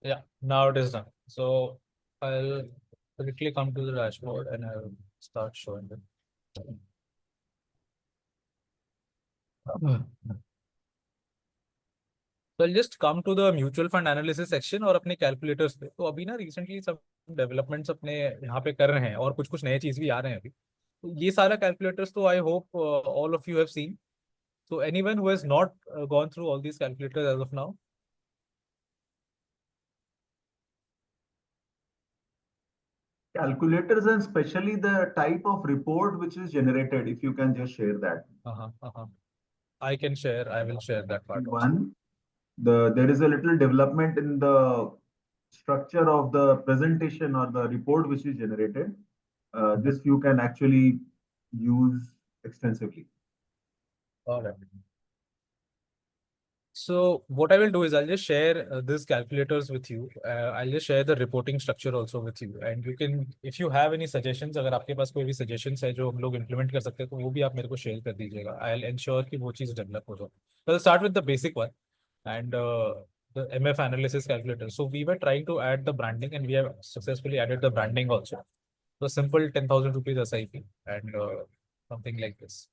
Yeah, now it is done. So I'll quickly come to the dashboard and I'll start showing it. So I'll just come to the mutual fund analysis section और अपने calculators पे. तो अभी ना recently सब developments अपने यहाँ पे कर रहे हैं और कुछ कुछ नए चीज भी आ रहे हैं अभी. तो ये सारा calculators तो I hope all of you have seen. So anyone who has not gone through all these calculators as of now. Calculators and especially the type of report which is generated, if you can just share that. I can share. I will share that part also. One, there is a little development in the structure of the presentation or the report which is generated. This you can actually use extensively. All right. So what I will do is I'll just share these calculators with you. I'll just share the reporting structure also with you. And you can, if you have any suggestions, अगर आपके पास कोई भी suggestions है जो हम लोग implement कर सकते हैं तो वो भी आप मेरे को share कर दीजिएगा. I'll ensure कि वो चीज़ develop हो जाए. So I'll start with the basic one and the MF analysis calculator. So we were trying to add the branding and we have successfully added the branding also. So simple 10,000 rupees SIP and something like this.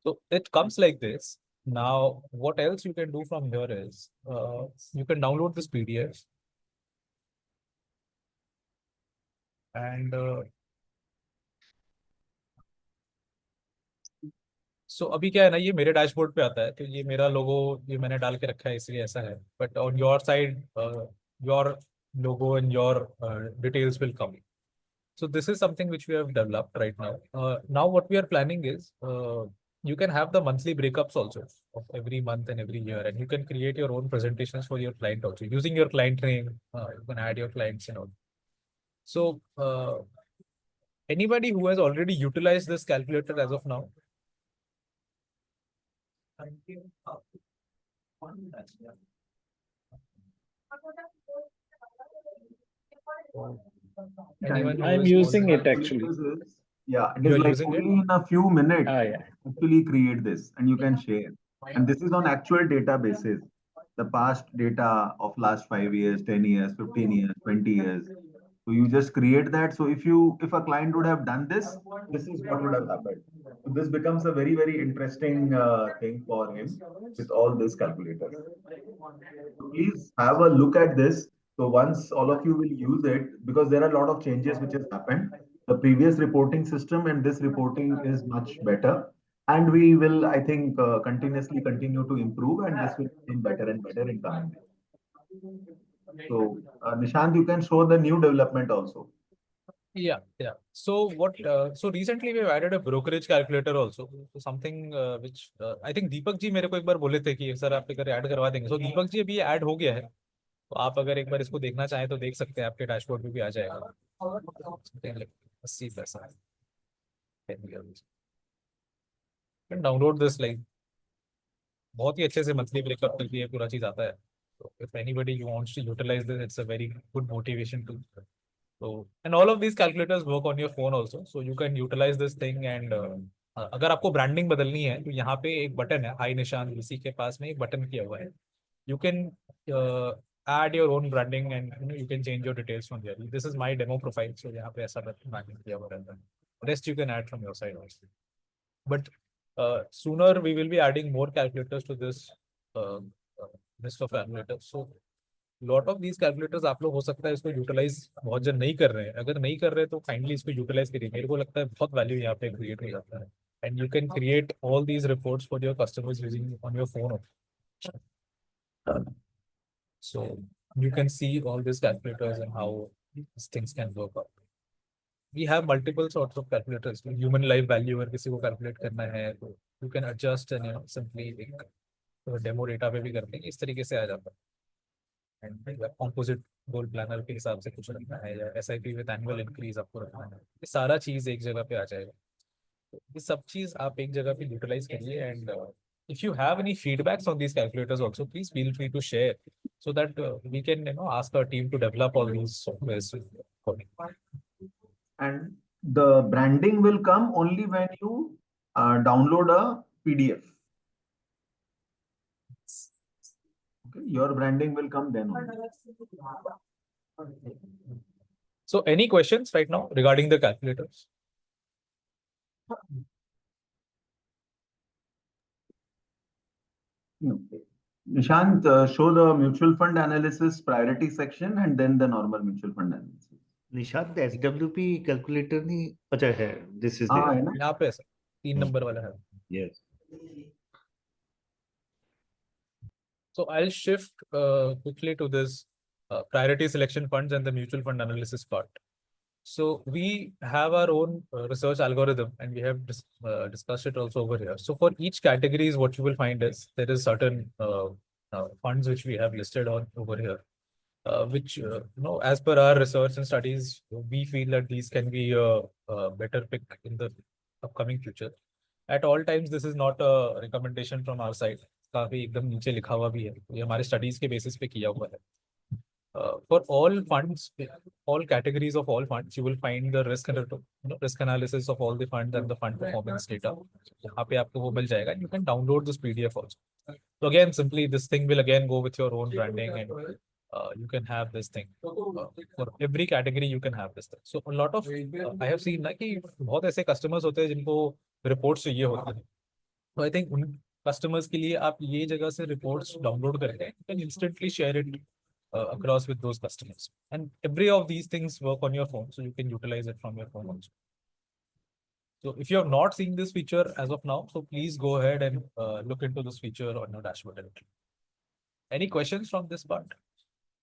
So it comes like this. Now, what else you can do from here is you can download this PDF and so अभी क्या है ना ये मेरे dashboard पे आता है तो ये मेरा लोगो ये मैंने डाल के रखा है इसलिए ऐसा है but on your side your logo and your details will come. So this is something which we have developed right now. Now what we are planning is you can have the monthly breakups also of every month and every year, and you can create your own presentations for your client also using your client name. You can add your clients and all. So anybody who has already utilized this calculator as of now? I'm using it actually. Yeah, it is like only in a few minutes Yeah. actually create this and you can share. And this is on actual databases, the past data of last 5 years, 10 years, 15 years, 20 years. So you just create that. So if a client would have done this, this is what would have happened. So this becomes a very, very interesting thing for him with all these calculators. So please have a look at this. So once all of you will use it, because there are a lot of changes which has happened. The previous reporting system and this reporting is much better. And we will, I think, continuously continue to improve and this will become better and better in coming days. So Nishant, you can show the new development also. Yeah. So so recently we've added a brokerage calculator also. So something which I think Deepak जी मेरे को एक बार बोले थे कि sir आप एक add करवा देंगे. So Deepak जी अभी ऐड हो गया है. तो आप अगर एक बार इसको देखना चाहें तो देख सकते हैं आपके डैशबोर्ड में भी आ जाएगा. 80 पैसा. डाउनलोड दिस लाइक बहुत ही अच्छे से मंथली ब्रेकअप करके ये पूरा चीज आता है. तो if anybody wants to utilize this, it's a very good motivation to. So and all of these calculators work on your phone also, so you can utilize this thing and अगर आपको branding बदलनी है तो यहाँ पे एक button है high निशान इसी के पास में एक बटन किया हुआ है. You can add your own branding and you can change your details from there. This is my demo profile, so यहाँ पे ऐसा branding किया हुआ रहता है. Rest you can add from your side also. But sooner we will be adding more calculators to this list of calculators. So lot of these calculators आप लोग हो सकता है इसको यूटिलाइज बहुत जन नहीं कर रहे हैं. अगर नहीं कर रहे तो काइंडली इसको यूटिलाइज करिए. मेरे को लगता है बहुत वैल्यू यहाँ पे क्रिएट हो जाता है. And you can create all these reports for your customers using on your phone. So you can see all these calculators and how these things can work out. We have multiple sorts of calculators. Human life value अगर किसी को calculate करना है तो you can adjust and simply एक demo data पे भी करते हैं इस तरीके से आ जाता है. कॉम्पोजिट गोल प्लानर के हिसाब से कुछ रखना है या SIP विद एनुअल इंक्रीज आपको रखना है. ये सारा चीज एक जगह पे आ जाएगा. तो ये सब चीज आप एक जगह पे यूटिलाइज करिए. And if you have any feedbacks on these calculators also, please feel free to share so that we can ask our team to develop all these softwares. And the branding will come only when you download a PDF. Okay, your branding will come then only. So any questions right now regarding the calculators? No. Nishant, show the mutual fund analysis priority section and then the normal mutual fund analysis. Nishant SWP calculator नहीं अच्छा है this is हाँ है ना? यहाँ पे 3 number वाला है. Yes So I'll shift quickly to this priority selection funds and the mutual fund analysis part. So we have our own research algorithm and we have discussed it also over here. So for each categories, what you will find is there is certain funds which we have listed on over here, which as per our research and studies, we feel that these can be a better pick in the upcoming future. At all times, this is not a recommendation from our side. काफी एकदम नीचे लिखा हुआ भी है, ये हमारे studies के बेसिस पे किया हुआ है. For all funds, all categories of all funds, you will find the risk analysis of all the funds and the fund performance data. यहाँ पे आपको वो मिल जाएगा. You can download this PDF also. So again, simply this thing will again go with your own branding and you can have this thing. For every category, you can have this thing. So a lot of I have seen ना कि बहुत ऐसे customers होते हैं जिनको reports चाहिए होते हैं. So I think उन customers के लिए आप ये जगह से reports download करके you can instantly share it across with those customers. And every of these things work on your phone, so you can utilize it from your phone also. So if you have not seen this feature as of now, so please go ahead and look into this feature on your dashboard directly. Any questions from this part?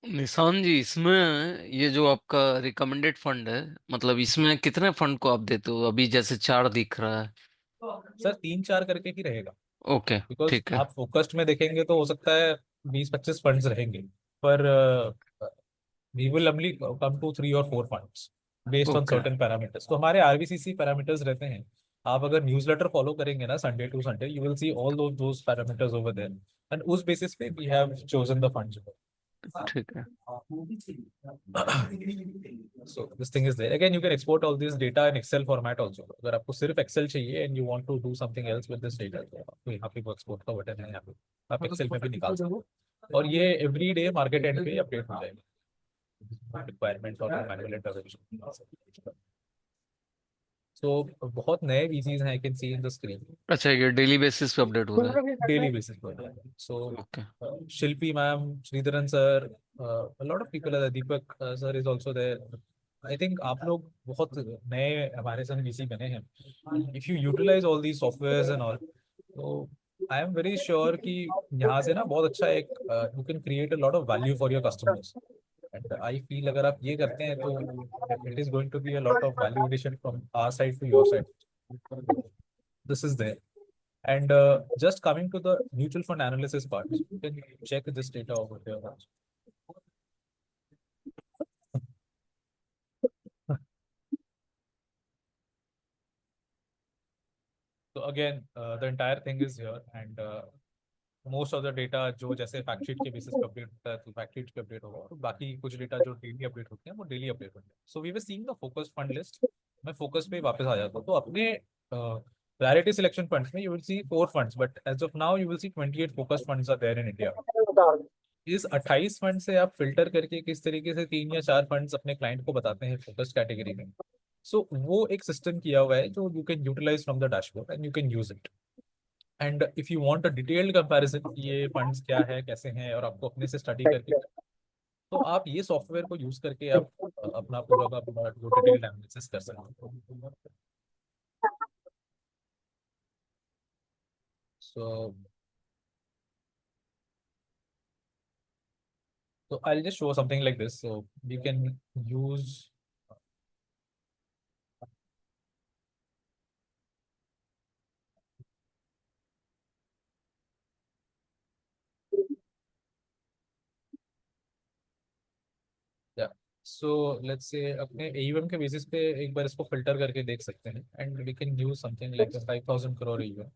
निशान जी, इसमें ये जो आपका recommended fund है, मतलब इसमें कितने fund को आप देते हो? अभी जैसे 4 दिख रहा है. सर 3-4 करके ही रहेगा. ओके, बिकॉज ठीक है. आप फोकस्ड में देखेंगे तो हो सकता है 20-25 फंड्स रहेंगे, पर we will only come to 3 or 4 funds based on Okay. certain parameters. तो हमारे RVCC parameters रहते हैं. आप अगर न्यूज़लेटर फॉलो करेंगे ना Sunday to Sunday, you will see all those parameters over there. And उस बेसिस पे we have chosen the funds. ठीक है. So this thing is there. Again, you can export all this data in Excel format also. अगर आपको सिर्फ Excel चाहिए and you want to do something else with this data, तो आपको यहाँ पे export का बटन है, यहाँ पे आप Excel में भी निकाल सकते हो. और ये every day market end पे अपडेट हो जाएगा. Requirement और manual intervention. So बहुत नए VCs हैं, I can see in the screen. अच्छा, ये डेली बेसिस पे अपडेट हो रहा है. Daily basis पर. So okay. Shilpi ma'am, Sridharan sir, a lot of people are there. Deepak sir is also there. I think आप लोग बहुत नए हमारे संग VC बने हैं. If you utilize all these softwares and all, so I am very sure कि यहाँ से ना बहुत अच्छा एक you can create a lot of value for your customers. And I feel अगर आप ये करते हैं तो it is going to be a lot of value addition from our side to your side. This is there. And just coming to the mutual fund analysis part, you can check this data over here also. So again, the entire thing is here, and most of the data जो जैसे fact sheet के basis पे update होता है तो fact sheet पे update होगा, और बाकी कुछ डेटा जो डेली अपडेट होते हैं वो डेली अपडेट होते हैं. So we were seeing the focus fund list. मैं फोकस पे वापस आ जाता हूँ. तो अपने प्रायोरिटी सिलेक्शन फंड्स में you will see 4 funds, but as of now you will see 28 focus funds are there in India. इस 28 फंड से आप फिल्टर करके किस तरीके से 3 या 4 फंड्स अपने क्लाइंट को बताते हैं फोकस कैटेगरी में. सो वो एक सिस्टम किया हुआ है जो you can utilise from the dashboard and you can use it. And if you want a detailed comparison ये फंड्स क्या है, कैसे हैं, और आपको अपने से स्टडी करके, तो आप ये सॉफ्टवेयर को यूज करके आप अपना पूरा का पूरा जो डिटेल्ड एनालिसिस कर सकते हो. So I'll just show something like this. So we can use so let's say अपने AUM के बेसिस पे एक बार इसको फिल्टर करके देख सकते हैं. And we can use something like 5,000 crore AUM.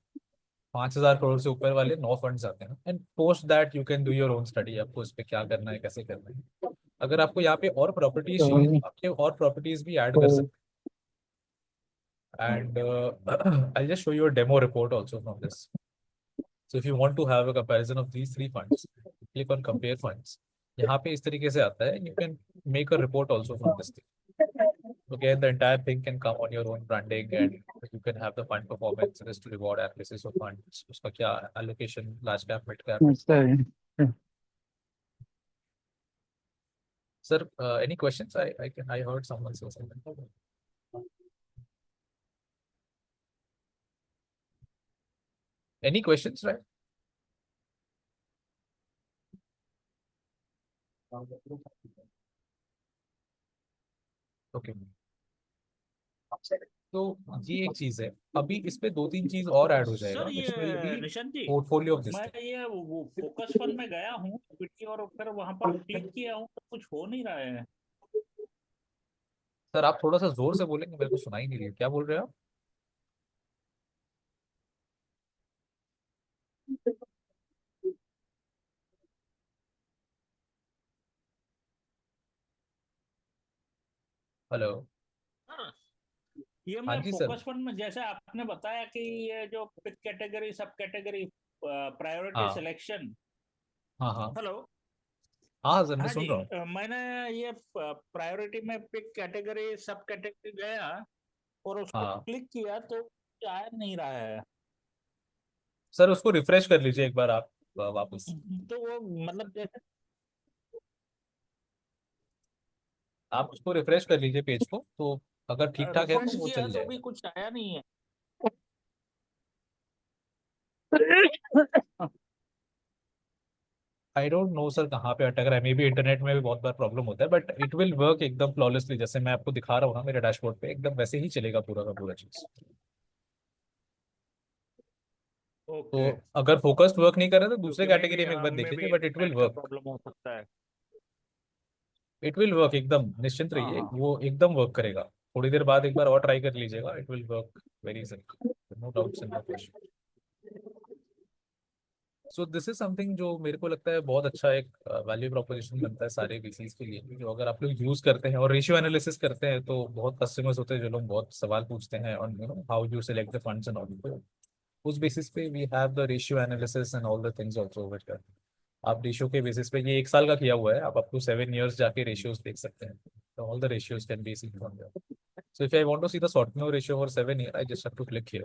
5,000 crore से ऊपर वाले 9 फंड्स आते हैं. And post that you can do your own study. आपको इस पे क्या करना है, कैसे करना है. अगर आपको यहाँ पे और प्रॉपर्टीज चाहिए, आपके और प्रॉपर्टीज भी ऐड कर सकते हैं. and I'll just show you a demo report also from this. So if you want to have a comparison of these three funds, click on compare funds. यहाँ पे इस तरीके से आता है. You can make a report also from this thing. Again, the entire thing can come on your own branding, and you can have the fund performance, risk to reward analysis of funds, उसका क्या allocation, large cap, mid cap. Sir, any questions? I heard someone say something. Any questions, right? Okay. तो ये एक चीज है. अभी इस पे दो तीन चीज और ऐड हो जाएगा, सर which will ये be Nishant ji, portfolio of this मैं thing. ये वो फोकस फंड में गया हूँ इक्विटी और फिर वहां पर क्लिक किया हूँ तो कुछ हो नहीं रहा है. सर आप थोड़ा सा जोर से बोलेंगे, मेरे को सुनाई नहीं रही है. क्या बोल रहे हैं आप? हेलो. सर, ये हाँ मैं जी सर. फोकस फंड में जैसे आपने बताया कि ये जो पिक कैटेगरी सब कैटेगरी प्रायोरिटी हाँ सिलेक्शन. हाँ हाँ हेलो. हाँ सर, मैं हाँ सुन जी, रहा हूँ. मैंने ये प्रायोरिटी में पिक कैटेगरी सब कैटेगरी गया और उसको हाँ क्लिक किया तो आ नहीं रहा है. सर, उसको रिफ्रेश कर लीजिए एक बार आप वापस. तो वो मतलब जैसे आप उसको रिफ्रेश कर लीजिए पेज को, तो अगर ठीक ठाक है रिफ्रेश तो वो किया चल तो भी जाएगा. कुछ आया नहीं है. आई डोंट नो सर कहाँ पे अटक रहा है. मे बी इंटरनेट में भी बहुत बार प्रॉब्लम होता है, बट इट विल वर्क एकदम फ्लॉलेसली. जैसे मैं आपको दिखा रहा हूँ ना मेरे डैशबोर्ड पे, एकदम वैसे ही चलेगा पूरा का पूरा चीज. तो ओके. अगर फोकस्ड वर्क नहीं कर रहे तो दूसरे क्योंकि मे कैटेगरी बी में एक हाँ बार देख मे बी लीजिए, बट इट विल इंटरनेट का वर्क. प्रॉब्लम हो सकता है. इट विल वर्क एकदम निश्चिंत हाँ रहिए, हाँ. वो एकदम वर्क करेगा. थोड़ी देर बाद एक बार और ट्राई कर लीजिएगा. It will work very simple, no doubts in no question. So this is something जो मेरे को लगता है बहुत अच्छा एक वैल्यू प्रोपोजिशन बनता है सारे VCs के लिए. जो अगर आप लोग यूज करते हैं और रेशियो एनालिसिस करते हैं, तो बहुत कस्टमर्स होते हैं जो लोग बहुत सवाल पूछते हैं on how you select the funds and all. तो उस बेसिस पे we have the ratio analysis and all the things also which आप रेशियो के बेसिस पे, ये एक साल का किया हुआ है, आप अप टू 7 years जाके रेशियोज देख सकते हैं. तो all the ratios can be seen from there. So if I want to see the Sortino ratio for 7 year, I just have to click here.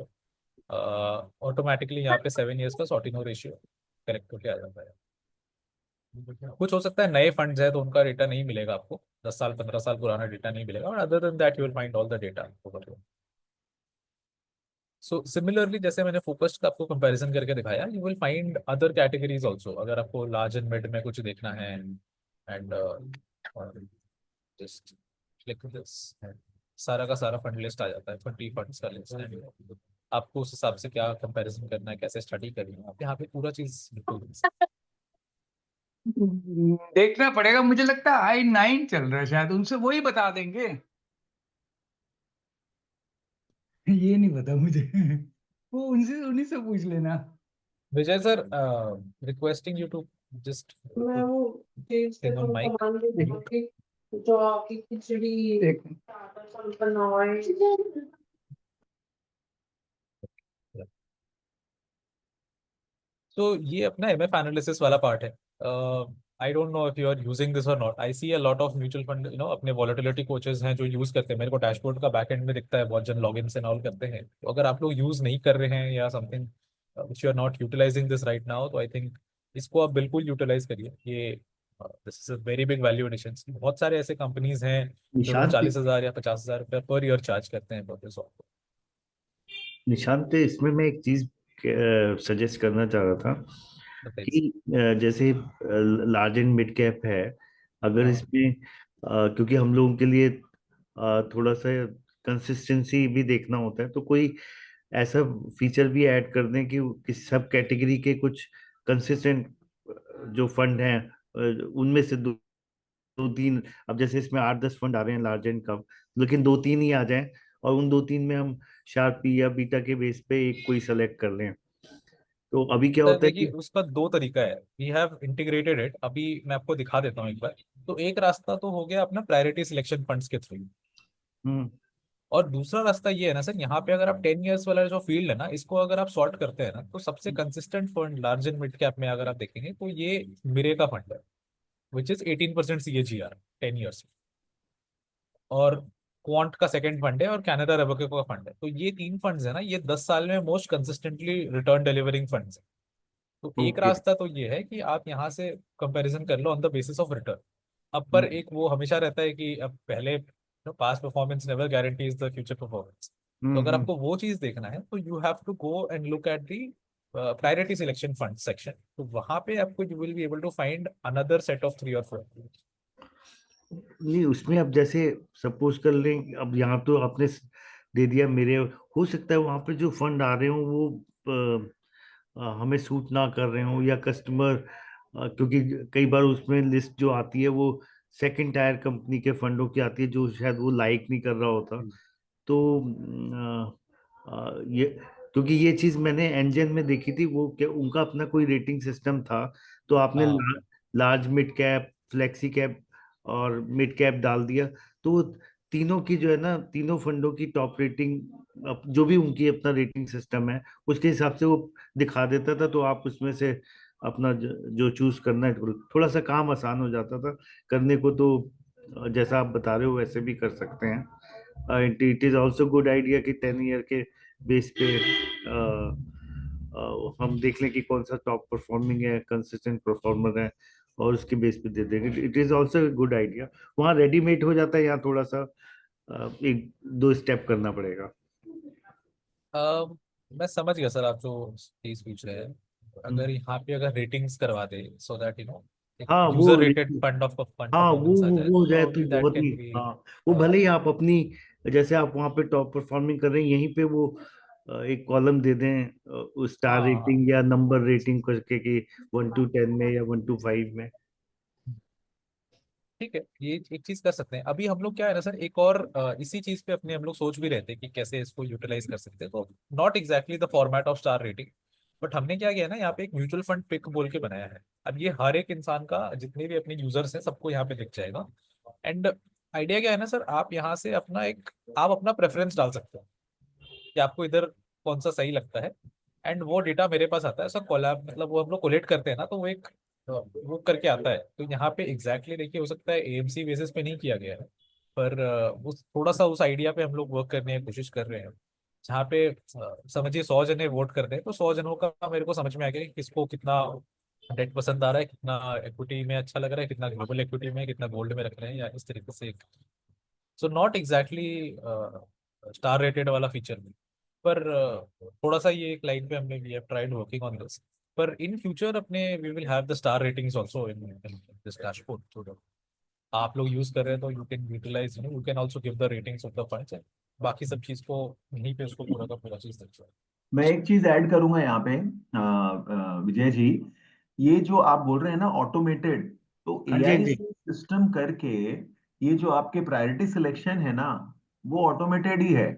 Automatically यहाँ पे 7 years का Sortino ratio correct होके आ जाता है. कुछ हो सकता है नए फंड्स है तो उनका डेटा नहीं मिलेगा आपको, 10 साल 15 साल पुराना डेटा नहीं मिलेगा, but other than that you will find all the data over. So similarly जैसे मैंने फोकस्ड का आपको कंपैरिजन करके दिखाया, you will find other categories also. अगर आपको लार्ज एंड मिड में कुछ देखना है, एंड जस्ट क्लिक दिस, सारा का सारा फंड लिस्ट आ जाता है, 20 फंड्स का लिस्ट. एंड आपको उस हिसाब से क्या कंपैरिजन करना है, कैसे स्टडी करनी है, आप यहाँ पे पूरा चीज बिल्कुल. देखना पड़ेगा. मुझे लगता है i9 चल रहा है शायद, उनसे वही बता देंगे. ये नहीं पता मुझे. वो उनसे उन्हीं से पूछ लेना. Vijay sir, requesting you to just मैं वो चीज पे थिंग ऑन तो माइक. मान के देखो कि जो आपकी खिचड़ी एक बनवाए. तो ये अपना MF एनालिसिस वाला पार्ट है. I don't know if you are using this or not. I see a lot of mutual fund अपने वॉलेटिलिटी कोचेस हैं जो यूज करते हैं. मेरे को डैशबोर्ड का बैक एंड में दिखता है, बहुत जन लॉगिन से ऑल करते हैं. तो अगर आप लोग यूज नहीं कर रहे हैं या something which you are not utilising this right now, तो आई थिंक इसको आप बिल्कुल यूटिलाइज करिए. ये this is a very big value addition. बहुत सारे ऐसे कंपनीज हैं जो लोग निशांत 40,000 या 50,000 रुपया पर ईयर चार्ज करते हैं फॉर दिस. निशांत, इसमें मैं एक चीज सजेस्ट करना चाह रहा था बताइए. कि जैसे लार्ज एंड मिड कैप है, अगर हाँ. इसमें क्योंकि हम लोगों के लिए थोड़ा सा कंसिस्टेंसी भी देखना होता है, तो कोई ऐसा फीचर भी ऐड कर दें कि सब कैटेगरी के कुछ कंसिस्टेंट जो फंड हैं, उनमें से दो दो तीन, अब जैसे इसमें 8-10 फंड आ रहे हैं लार्ज एंड कम, लेकिन 2-3 ही आ जाएं, और उन 2-3 में हम शार्पी या बीटा के बेस पे एक कोई सेलेक्ट कर लें. तो अभी क्या सर होता है देखिए, कि उसका दो तरीका है. We have integrated it. अभी मैं आपको दिखा देता हूँ एक बार. तो एक रास्ता तो हो गया अपना प्रायोरिटी सिलेक्शन फंड्स के थ्रू. हम्म और दूसरा रास्ता ये है ना सर, यहाँ पे अगर आप 10 years वाला जो फील्ड है ना, इसको अगर आप सॉर्ट करते हैं ना, तो सबसे consistent fund large and mid cap में अगर आप देखेंगे तो ये मिरे का फंड है, विच इज 18% CAGR 10 years। और क्वांट का सेकंड फंड है, और कैनेडा रेबोको का फंड है। तो ये तीन फंड्स है ना, ये 10 साल में most consistently return delivering funds है। तो एक ओके। रास्ता तो ये है कि आप यहाँ से कंपैरिजन कर लो on the basis of return. अब पर एक वो हमेशा रहता है कि अब पहले past performance never guarantees the future performance. तो अगर हम्म। आपको वो चीज देखना है तो you have to go and look at the priority selection fund section. तो वहां पे आपको you will be able to find another set of 3 or 4। नहीं, उसमें अब जैसे सपोज कर लें, अब यहाँ तो आपने दे दिया मेरे, हो सकता है वहां पे जो फंड आ रहे हो वो हमें सूट ना कर रहे हो, या कस्टमर, क्योंकि कई बार उसमें लिस्ट जो आती है वो सेकंड टायर कंपनी के फंडों की आती है जो शायद वो लाइक नहीं कर रहा होता। तो ये, क्योंकि ये चीज मैंने एंजन में देखी थी, वो क्या उनका अपना कोई रेटिंग सिस्टम था, तो आपने हाँ large mid cap, flexi cap और मिड कैप डाल दिया, तो वो तीनों की जो है ना, तीनों फंडों की टॉप रेटिंग, जो भी उनकी अपना रेटिंग सिस्टम है उसके हिसाब से वो दिखा देता था, तो आप उसमें से अपना जो चूज करना है, थोड़ा सा काम आसान हो जाता था करने को। तो जैसा आप बता रहे हो वैसे भी कर सकते हैं। It is also good idea कि 10 ईयर के बेस पे हम देख लें कि कौन सा टॉप परफॉर्मिंग है, कंसिस्टेंट परफॉर्मर है, और उसके बेस पे दे देंगे। It is also good idea. वहाँ रेडीमेड हो जाता है, यहाँ थोड़ा सा एक दो स्टेप करना पड़ेगा। मैं समझ गया सर आप जो चीज पूछ रहे हैं। अगर यहाँ पे अगर रेटिंग्स करवा दे सो दैट एक हाँ वो user rated fund of fund हाँ परफॉर्मेंस आ जाए वो तो हो जाए तो प्रॉब्ली दैट बहुत ही, कैन बी। हाँ, वो भले ही आप अपनी, जैसे आप वहाँ पे टॉप परफॉर्मिंग कर रहे हैं, यहीं पे वो एक कॉलम दे दें स्टार हाँ रेटिंग या नंबर रेटिंग करके कि 1 to 10 में या 1 to 5 में। ठीक है, ये एक चीज कर सकते हैं। अभी हम लोग क्या है ना सर, एक और इसी चीज पे अपने हम लोग सोच भी रहे थे कि कैसे इसको यूटिलाइज कर सकते हैं। तो not exactly the format of star rating, but हमने क्या किया ना, यहाँ पे एक म्यूचुअल फंड पिक बोल के बनाया है। अब ये हर एक इंसान का, जितने भी अपने यूजर्स हैं, सबको यहाँ पे दिख जाएगा। एंड आइडिया क्या है ना सर, आप यहाँ से आप अपना प्रेफरेंस डाल सकते हैं कि आपको इधर कौन सा सही लगता है। एंड वो डेटा मेरे पास आता है, सब कोलैब मतलब वो हम लोग कोलेक्ट करते हैं ना, तो वो वो करके आता है। तो यहाँ पे एग्जैक्टली देखिए, हो सकता है AMC बेसिस पे नहीं किया गया है, पर उस थोड़ा सा उस आइडिया पे हम लोग वर्क करने की कोशिश कर रहे हैं। जहाँ पे समझिए 100 जने वोट करते हैं, तो 100 जनों का मेरे को समझ में आ गया कि किसको कितना डेट पसंद आ रहा है, कितना इक्विटी में अच्छा लग रहा है, कितना ग्लोबल इक्विटी में, कितना गोल्ड में रख रहे हैं, या इस तरीके से। So not exactly star rated वाला फीचर भी, पर थोड़ा सा ये एक लाइन पे हमने we have tried working on this. पर इन फ्यूचर अपने we will have the star ratings also in this dashboard, so that आप लोग यूज कर रहे हैं तो you can utilise, you can also give the ratings of the funds. बाकी सब चीज को यहीं पे उसको पूरा का पूरा चीज देख सकते मैं एक चीज ऐड करूंगा यहाँ पे, विजय जी। ये जो आप बोल रहे हैं ना ऑटोमेटेड, तो हाँ जी, हाँ एआई जी। से सिस्टम करके ये जो आपके प्रायोरिटी सिलेक्शन है ना, वो ऑटोमेटेड ही है।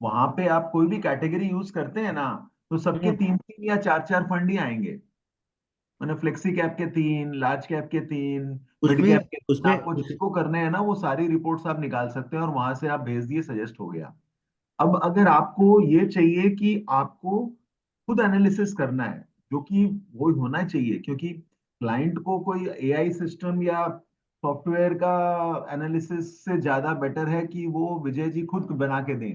वहां पे आप कोई भी कैटेगरी यूज करते हैं ना, तो सबके हम्म। 3 3 या 4 4 फंड ही आएंगे। मैंने फ्लेक्सी कैप के 3, लार्ज कैप के 3, मिड उसमें कैप के 3, उसमें आपको जिसको करने हैं ना वो सारी रिपोर्ट्स आप निकाल सकते हैं, और वहां से आप भेज दिए, सजेस्ट हो गया। अब अगर आपको ये चाहिए कि आपको खुद एनालिसिस करना है, जो कि वो होना चाहिए, क्योंकि क्लाइंट को कोई एआई सिस्टम या सॉफ्टवेयर का एनालिसिस से ज्यादा बेटर है कि वो विजय जी खुद बना के दें,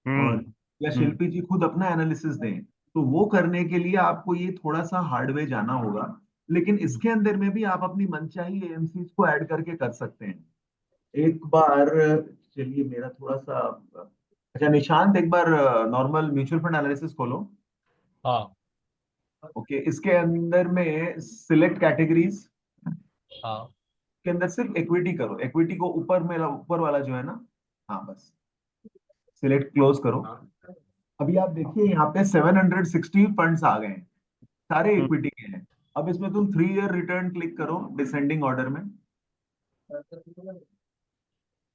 हम्म। और या हम्म। शिल्पी जी खुद अपना एनालिसिस दें। तो वो करने के लिए आपको ये थोड़ा सा हार्डवेयर जाना होगा, लेकिन इसके अंदर में भी आप अपनी मनचाही एएमसी को ऐड करके कर सकते हैं। एक बार, चलिए मेरा थोड़ा सा, अच्छा निशांत, एक बार नॉर्मल म्यूचुअल फंड एनालिसिस खोलो। हैं। हाँ ओके, इसके अंदर में सिलेक्ट कैटेगरीज हाँ के अंदर सिर्फ इक्विटी करो, इक्विटी को ऊपर में, ऊपर वाला जो है ना, हाँ बस, सिलेक्ट क्लोज करो। अभी आप देखिए यहाँ पे 760 फंड्स आ गए हैं, सारे हम्म। इक्विटी के हैं। अब इसमें तुम 3 ईयर रिटर्न क्लिक करो डिसेंडिंग ऑर्डर में।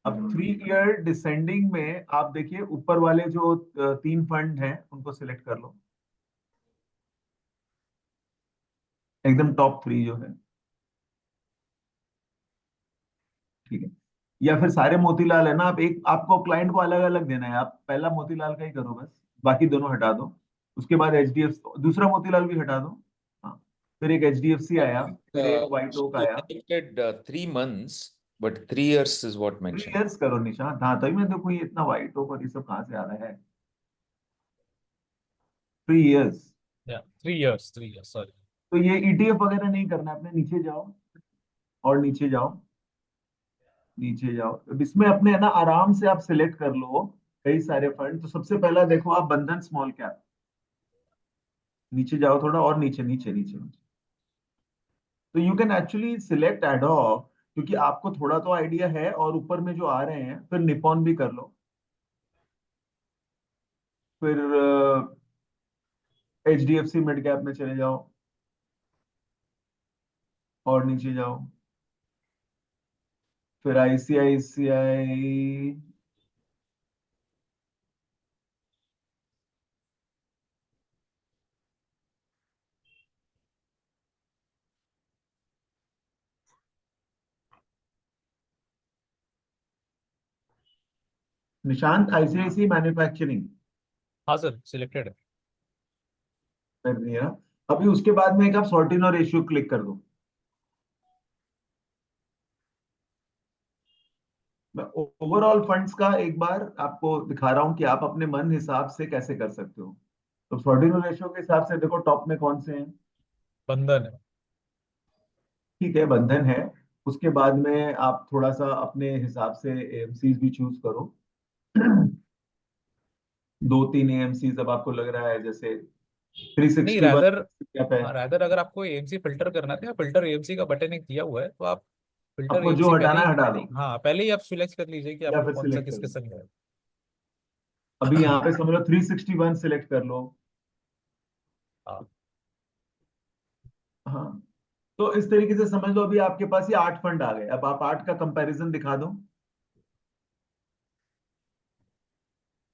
अब 3 ईयर डिसेंडिंग में आप देखिए ऊपर वाले जो 3 फंड हैं उनको सिलेक्ट कर लो, एकदम टॉप 3 जो है। ठीक है, या फिर सारे मोतीलाल है ना, आप एक आपको क्लाइंट को अलग अलग देना है, आप पहला मोतीलाल का ही करो बस, बाकी दोनों हटा दो। उसके बाद एचडीएफसी, दूसरा मोतीलाल भी हटा दो। हाँ, फिर एक एचडीएफसी आया, फिर एक व्हाइट ओक आया। 3 months, but 3 years is what 3 mentioned. Years करो निशांत। हाँ, तभी मैं देखो ये इतना व्हाइट ओक और ये सब कहाँ से आ रहा है। 3 years. Yeah, 3 years, 3 years. Sorry. तो ये ईटीएफ वगैरह नहीं करना है अपने, नीचे जाओ और नीचे जाओ, नीचे जाओ। अब इसमें अपने है ना आराम से आप सिलेक्ट कर लो कई सारे फंड। तो सबसे पहला देखो आप बंधन स्मॉल कैप, नीचे जाओ थोड़ा और नीचे नीचे नीचे नीचे। तो you can actually select ad hoc, क्योंकि आपको थोड़ा तो आइडिया है, और ऊपर में जो आ रहे हैं, फिर निपॉन भी कर लो, फिर एचडीएफसी मिड कैप में चले जाओ और नीचे जाओ, फिर आईसीआईसीआई, निशांत आईसीआईसी मैन्युफैक्चरिंग हाँ सर, सिलेक्टेड है। कर दिया। अभी उसके बाद में एक आप सॉर्टिनो रेशियो क्लिक कर दो। मैं ओवरऑल फंड्स का एक बार आपको दिखा रहा हूं कि आप अपने मन हिसाब से कैसे कर सकते हो। तो सॉर्टिनो रेशियो के हिसाब से देखो टॉप में कौन से हैं। बंधन है। ठीक है, बंधन है। उसके बाद में आप थोड़ा सा अपने हिसाब से एएमसीज भी चूज करो। 2-3 एएमसीज अब आपको लग रहा है जैसे नहीं, 361 रादर, क्या है। हाँ रादर अगर आपको एएमसी फिल्टर करना था, फिल्टर एएमसी का बटन एक दिया हुआ है, तो आप फिल्टर आपको जो एएमसी पहले हटाना है ही, हटा दो, हाँ पहले ही आप सिलेक्ट कर लीजिए कि या आपको फिर कौन सा सिलेक्ट कर किस लो। किस्म का है। अभी यहाँ पे समझ लो 361 सिलेक्ट कर लो। हाँ, हाँ, तो इस तरीके से समझ लो अभी आपके पास ये 8 फंड आ गए। अब आप 8 का कंपैरिजन दिखा दो,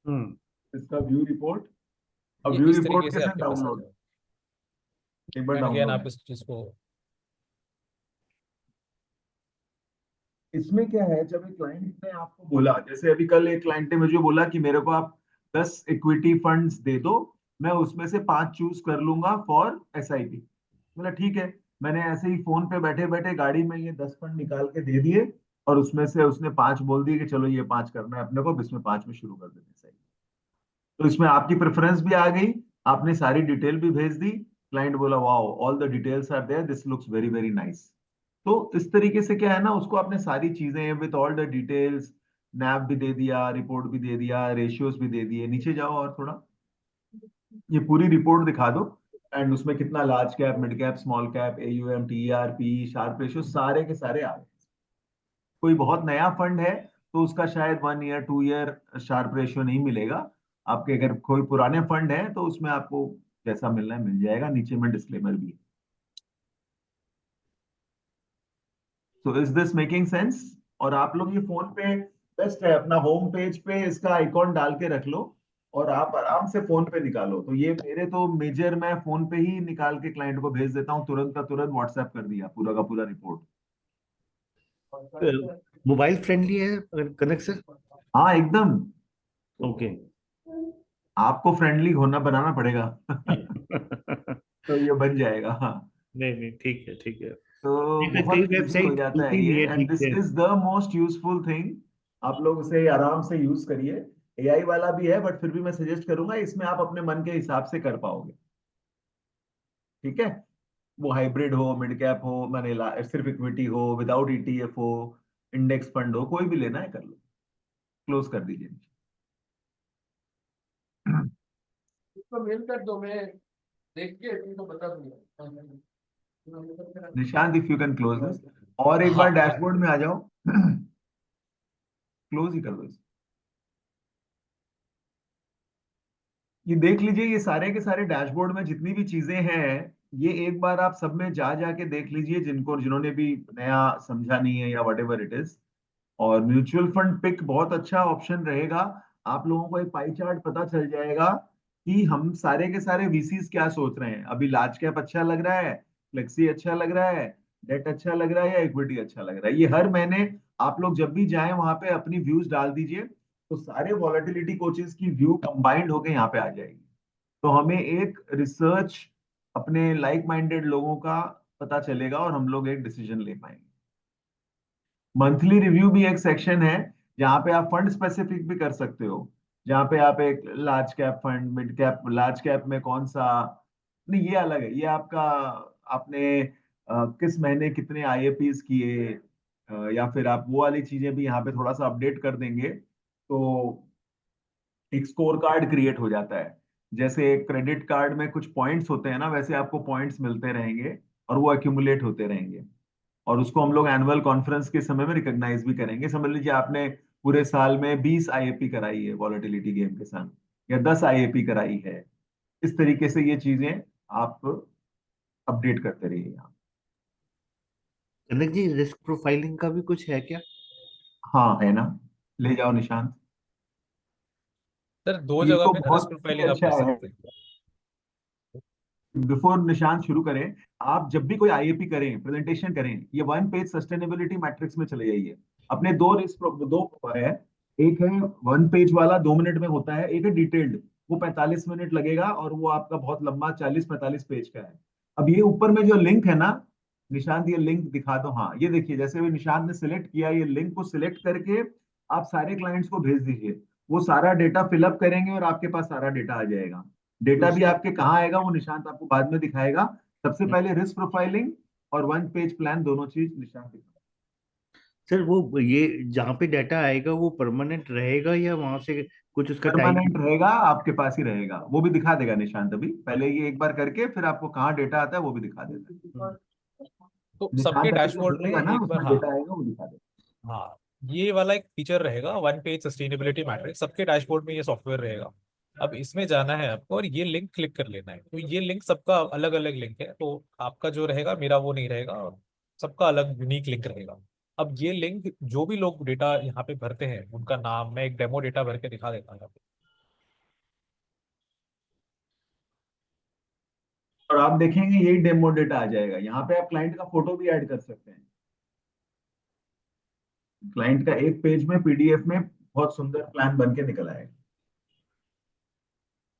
हम्म। इसका व्यू रिपोर्ट। अब ये व्यू इस रिपोर्ट तरीके से कैसे आपके पास आ डाउनलोड, जाएगा। एक बार एंड अगेन डाउनलोड आप है। इस चीज को, इसमें क्या है, जब एक क्लाइंट ने आपको बोला, जैसे अभी कल एक क्लाइंट ने मुझे बोला कि मेरे को आप 10 इक्विटी फंड्स दे दो, मैं उसमें से 5 चूज कर लूंगा फॉर एसआईपी। बोला ठीक है। मैंने ऐसे ही फोन पे बैठे बैठे गाड़ी में ये 10 फंड निकाल के दे दिए, और उसमें से उसने 5 बोल दिए कि चलो ये 5 करना है अपने को, अब इसमें 5 में शुरू कर देते हैं सही। तो इसमें आपकी प्रेफरेंस भी आ गई, आपने सारी डिटेल भी भेज दी, क्लाइंट बोला wow all the details are there, this looks very very nice. तो इस तरीके से क्या है ना, उसको आपने सारी चीजें with all the details, nap भी दे दिया, रिपोर्ट भी दे दिया, रेशियोज भी दे दिए। नीचे जाओ और थोड़ा ये पूरी रिपोर्ट दिखा दो, एंड उसमें कितना large cap, mid cap, small cap, AUM, TR, P, Sharpe ratio सारे के सारे आ गए। कोई बहुत नया फंड है तो उसका शायद 1 ईयर 2 ईयर शार्प रेशियो नहीं मिलेगा। आपके अगर कोई पुराने फंड है तो उसमें आपको जैसा मिलना है मिल जाएगा। नीचे में डिस्क्लेमर भी है। So is this making sense? और आप लोग ये फोन पे बेस्ट है, अपना होम पेज पे इसका आइकॉन डाल के रख लो, और आप आराम से फोन पे निकालो। तो ये मेरे तो मेजर, मैं फोन पे ही निकाल के क्लाइंट को भेज देता हूँ, तुरंत का तुरंत व्हाट्सएप कर दिया पूरा का पूरा रिपोर्ट। मोबाइल फ्रेंडली है कनेक्शन? हाँ एकदम, ओके। आपको फ्रेंडली होना बनाना पड़ेगा। तो ये बन जाएगा। हाँ, नहीं नहीं, ठीक है ठीक है। तो नहीं, कई बहुत इजी हो वेबसाइट जाता है चलती भी ये, है एंड ठीक दिस से। Is the most useful thing. आप लोग उसे आराम से यूज करिए। एआई वाला भी है, बट फिर भी मैं सजेस्ट करूंगा, इसमें आप अपने मन के हिसाब से कर पाओगे। ठीक है, वो हाइब्रिड हो, मिड कैप हो, मैंने सिर्फ इक्विटी हो, विदाउट ईटीएफ हो, इंडेक्स फंड हो, कोई भी लेना है कर लो। क्लोज कर दीजिए। उसको मेल कर दो, मैं देख के तुमको बता दूंगा। Nishant if you can close this, और एक बार हाँ डैशबोर्ड में आ जाओ। क्लोज ही कर दो इसे। ये देख लीजिए, ये सारे के सारे डैशबोर्ड में जितनी भी चीजें हैं, ये एक बार आप सब में जा जाके देख लीजिए, जिन्होंने भी नया समझा नहीं है या वट एवर इट इज। और म्यूचुअल फंड पिक बहुत अच्छा ऑप्शन रहेगा। आप लोगों को एक पाई चार्ट पता चल जाएगा कि हम सारे के सारे वीसीस क्या सोच रहे हैं। अभी लार्ज कैप अच्छा लग रहा है, फ्लेक्सी अच्छा लग रहा है, डेट अच्छा लग रहा है, या इक्विटी अच्छा लग रहा है। ये हर महीने आप लोग जब भी जाएं वहां पे अपनी व्यूज डाल दीजिए, तो सारे वॉलेटिलिटी कोचेस की व्यू कंबाइंड होके यहाँ पे आ जाएगी। तो हमें एक रिसर्च अपने लाइक माइंडेड लोगों का पता चलेगा और हम लोग एक डिसीजन ले पाएंगे। मंथली रिव्यू भी एक सेक्शन है जहाँ पे आप फंड स्पेसिफिक भी कर सकते हो, जहाँ पे आप एक large cap fund, mid cap, large cap में कौन सा, नहीं ये अलग है, ये आपका आपने किस महीने कितने आईएपीज किए, या फिर आप वो वाली चीजें भी यहाँ पे थोड़ा सा अपडेट कर देंगे तो एक स्कोर कार्ड क्रिएट हो जाता है। जैसे क्रेडिट कार्ड में कुछ पॉइंट्स होते हैं ना, वैसे आपको पॉइंट्स मिलते रहेंगे और वो एक्यूमुलेट होते रहेंगे, और उसको हम लोग एनुअल कॉन्फ्रेंस के समय में रिकॉग्नाइज भी करेंगे। समझ लीजिए आपने पूरे साल में 20 आईएपी कराई है वॉलेटिलिटी गेम के साथ, या 10 आईएपी कराई है, इस तरीके से ये चीजें आप अपडेट करते रहिए यहाँ। कनक जी, रिस्क प्रोफाइलिंग का भी कुछ है क्या? हाँ है ना, ले जाओ निशांत। सर दो ये जगह तो पे रिस्क बहुत ही प्रोफाइलिंग आप अच्छा कर है। सकते हैं। बिफोर निशांत शुरू करें, आप जब भी कोई आईएपी करें, प्रेजेंटेशन करें, ये वन पेज सस्टेनेबिलिटी मैट्रिक्स में चले जाइए। अपने दो रिस्क, दो है, एक है वन पेज वाला 2 मिनट में होता है, एक है डिटेल्ड, वो 45 मिनट लगेगा और वो आपका बहुत लंबा 40-45 पेज का है। अब ये ऊपर में जो लिंक है ना निशांत, ये लिंक दिखा दो। हाँ ये देखिए, जैसे भी निशांत ने सिलेक्ट किया, ये लिंक को सिलेक्ट करके आप सारे क्लाइंट्स को भेज दीजिए, वो सारा डेटा फिलअप करेंगे और आपके पास सारा डेटा आ जाएगा। तो डेटा भी सर, आपके कहाँ आएगा वो निशांत आपको बाद में दिखाएगा। सबसे पहले रिस्क प्रोफाइलिंग और वन पेज प्लान, दोनों चीज निशांत दिखाएगा। सर वो ये जहाँ पे डाटा आएगा वो परमानेंट रहेगा या वहां से कुछ उसका टाइम? परमानेंट रहेगा, आपके पास ही रहेगा, वो भी दिखा देगा निशांत। अभी पहले ये एक बार करके फिर आपको कहाँ डेटा आता है वो भी दिखा देता है। तो सबके निशांत अभी जो डैशबोर्ड में बोलेगा ना एक बार, उसमें हाँ डेटा आएगा वो दिखा देगा। हाँ, ये वाला एक फीचर रहेगा, वन पेज सस्टेनेबिलिटी मैट्रिक्स, सबके डैशबोर्ड में ये सॉफ्टवेयर रहेगा। अब इसमें जाना है आपको और ये लिंक क्लिक कर लेना है। तो ये लिंक सबका अलग अलग लिंक है, तो आपका जो रहेगा मेरा वो नहीं रहेगा, और सबका अलग यूनिक लिंक रहेगा। अब ये लिंक जो भी लोग डेटा यहाँ पे भरते हैं उनका नाम, मैं एक डेमो डेटा भर के दिखा देता हूँ यहाँ पे। और आप देखेंगे यही डेमो डेटा आ जाएगा। यहाँ पे आप क्लाइंट का फोटो भी ऐड कर सकते हैं। क्लाइंट का एक पेज में पीडीएफ में बहुत सुंदर प्लान बन के निकल आएगा।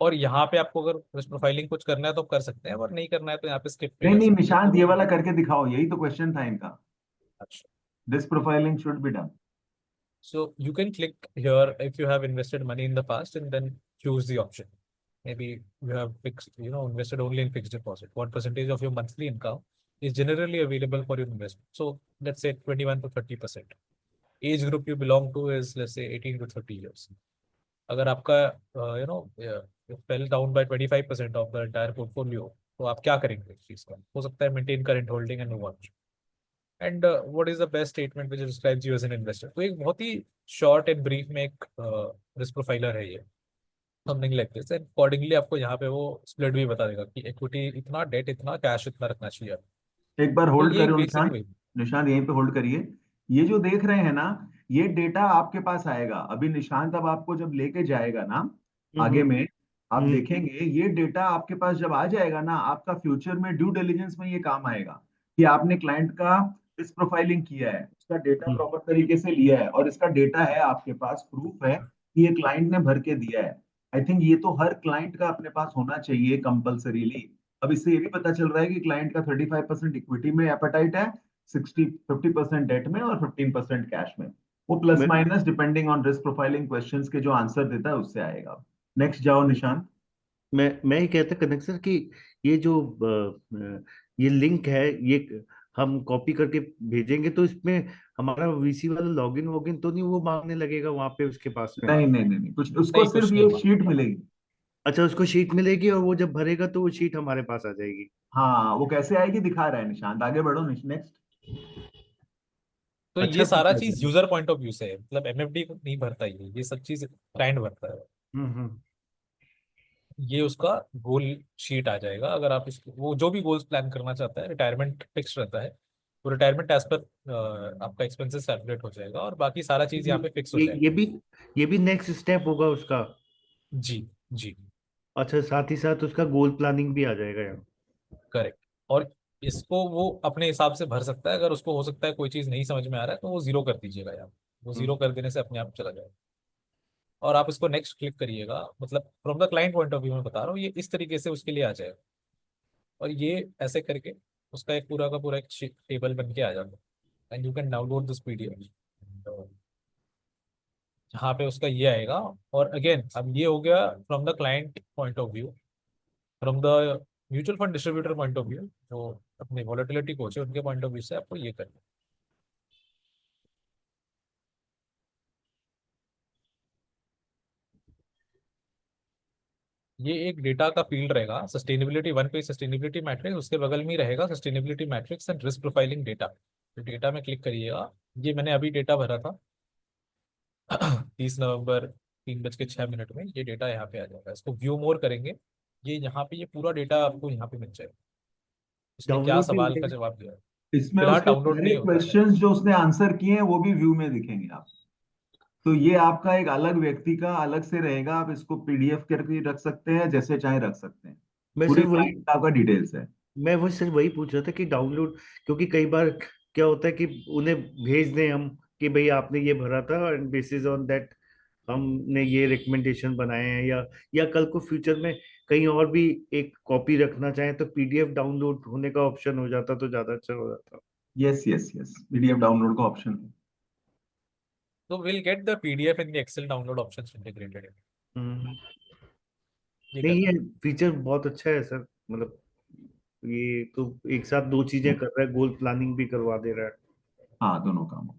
और यहाँ पे आपको अगर रिस्क प्रोफाइलिंग कुछ करना है तो आप कर सकते हैं, और नहीं करना है तो यहाँ पे स्किप भी नहीं कर नहीं सकते हैं। निशांत, ये वाला करके दिखाओ, यही तो क्वेश्चन था इनका। अच्छा, this profiling should be done. so you can click here if you have invested money in the past and then choose the option. Maybe you have fixed, invested only in fixed deposit. What percentage of your monthly income is generally available for your investment? So let's say 21 to 30%. Age group you belong to is, let's say, 18 to 30 years. अगर आपका fell down by 25% of the entire portfolio, तो आप क्या करेंगे इस चीज का? हो सकता है maintain current holding and move on. And what is the best statement which describes you as an investor? तो एक बहुत ही शॉर्ट एंड ब्रीफ में एक रिस्क प्रोफाइलर है ये, something like this. And accordingly आपको यहाँ पे वो स्प्लिट भी बता देगा कि इक्विटी इतना, डेट इतना, कैश इतना रखना चाहिए। एक बार तो होल्ड ये करो बेसिक निशांत। वे। निशांत यहीं पे होल्ड करिए। ये जो देख रहे हैं ना, ये डेटा आपके पास आएगा अभी। निशांत अब आपको जब लेके जाएगा ना आगे हम्म। में, आप हम्म। देखेंगे ये डेटा आपके पास जब आ जाएगा ना, आपका फ्यूचर में ड्यू डिलिजेंस में ये काम आएगा कि आपने क्लाइंट का रिस्क प्रोफाइलिंग किया है, उसका डेटा प्रॉपर तरीके से लिया है, और इसका डेटा है आपके पास, प्रूफ है कि ये क्लाइंट ने भर के दिया है। आई थिंक ये तो हर क्लाइंट का अपने पास होना चाहिए कंपल्सरीली। अब इससे ये भी पता चल रहा है कि क्लाइंट का 35% इक्विटी में एपेटाइट है, 50% डेट में और 15% कैश में। वो प्लस मैं minus depending on risk profiling questions के जो आंसर देता है उससे आएगा। नेक्स्ट जाओ निशांत। मैं ये कहता कनेक्ट सर कि ये जो ये लिंक है, ये हम कॉपी करके भेजेंगे तो इसमें हमारा वीसी वाला लॉगिन वॉगिन तो नहीं वो मांगने लगेगा वहां पे उसके पास में? नहीं नहीं नहीं नहीं, कुछ उसको नहीं, सिर्फ कुछ नहीं ये हुआ। शीट मिलेगी। अच्छा, उसको शीट मिलेगी और वो जब भरेगा तो वो शीट हमारे पास आ जाएगी? हाँ वो कैसे आएगी दिखा रहा है निशांत, आगे बढ़ो नेक्स्ट। तो अच्छा ये सारा फीचर है। चीज यूजर पॉइंट ऑफ व्यू से है, मतलब एमएफडी नहीं भरता, ये सब चीज क्लाइंट भरता है। हम्म। ये उसका गोल शीट आ जाएगा। अगर आप इसको, वो जो भी गोल्स प्लान करना चाहता है, रिटायरमेंट फिक्स रहता है, तो रिटायरमेंट एज पर आपका एक्सपेंसेस कैलकुलेट हो जाएगा, और बाकी सारा चीज यहाँ पे फिक्स हो ये जाएगा। ये भी ये भी नेक्स्ट स्टेप होगा उसका? जी जी, अच्छा, साथ ही साथ उसका गोल प्लानिंग भी आ जाएगा यहाँ? करेक्ट। और इसको वो अपने हिसाब से भर सकता है। अगर उसको हो सकता है कोई चीज नहीं समझ में आ रहा है तो वो जीरो कर दीजिएगा यार, वो जीरो कर देने से अपने आप चला जाएगा। और आप इसको नेक्स्ट क्लिक करिएगा, मतलब from the client point of view में बता रहा हूँ, ये इस तरीके से उसके लिए आ जाएगा। और ये ऐसे करके उसका एक पूरा का पूरा एक टेबल बन के आ जाता है, and you can download this PDF. जहाँ पे उसका ये आएगा। और अगेन अब ये हो गया from the client point of view. From the mutual fund distributor point of view, जो अपने वॉलेटिलिटी कोच है उनके पॉइंट ऑफ व्यू से आपको ये करना है। ये एक डेटा का फील्ड रहेगा, सस्टेनेबिलिटी वन पे सस्टेनेबिलिटी मैट्रिक्स, उसके बगल में ही रहेगा sustainability matrix and risk profiling data. तो डेटा में क्लिक करिएगा। ये मैंने अभी डेटा भरा था 30 नवंबर 3:06 में। ये डेटा यहाँ पे आ जाएगा, इसको व्यू मोर करेंगे। ये यहाँ पे ये पूरा डेटा आपको यहाँ पे मिल जाएगा, उसने क्या डाउनलोड भी हो सवाल का जाएगा? जवाब दिया है। इसमें फिलहाल उसके डाउनलोड सारे नहीं होता है। क्वेश्चंस जो उसने आंसर किए हैं वो भी व्यू में दिखेंगे आप। तो ये आपका एक अलग व्यक्ति का अलग से रहेगा, आप इसको पीडीएफ करके रख सकते हैं, जैसे चाहे रख सकते हैं। मैं पूरी सिर्फ वही क्लाइंट का आपका डिटेल्स है। मैं वो सिर्फ वही पूछ रहा था कि डाउनलोड, क्योंकि कई बार क्या होता है कि उन्हें भेज दें हम कि भाई आपने ये भरा था एंड बेसिस ऑन दैट हमने ये रिकमेंडेशन बनाए हैं, या कल को फ्यूचर में कहीं और भी एक कॉपी रखना चाहें तो पीडीएफ डाउनलोड होने का ऑप्शन हो जाता तो ज्यादा अच्छा हो जाता। Yes yes yes, PDF download का ऑप्शन है। तो will get the PDF in the Excel download options integrated. Hmm. ये नहीं, करना ये है। फीचर बहुत अच्छा है सर, मतलब ये तो एक साथ दो चीजें कर रहा है, गोल प्लानिंग भी करवा दे रहा है। हाँ, दोनों काम हो।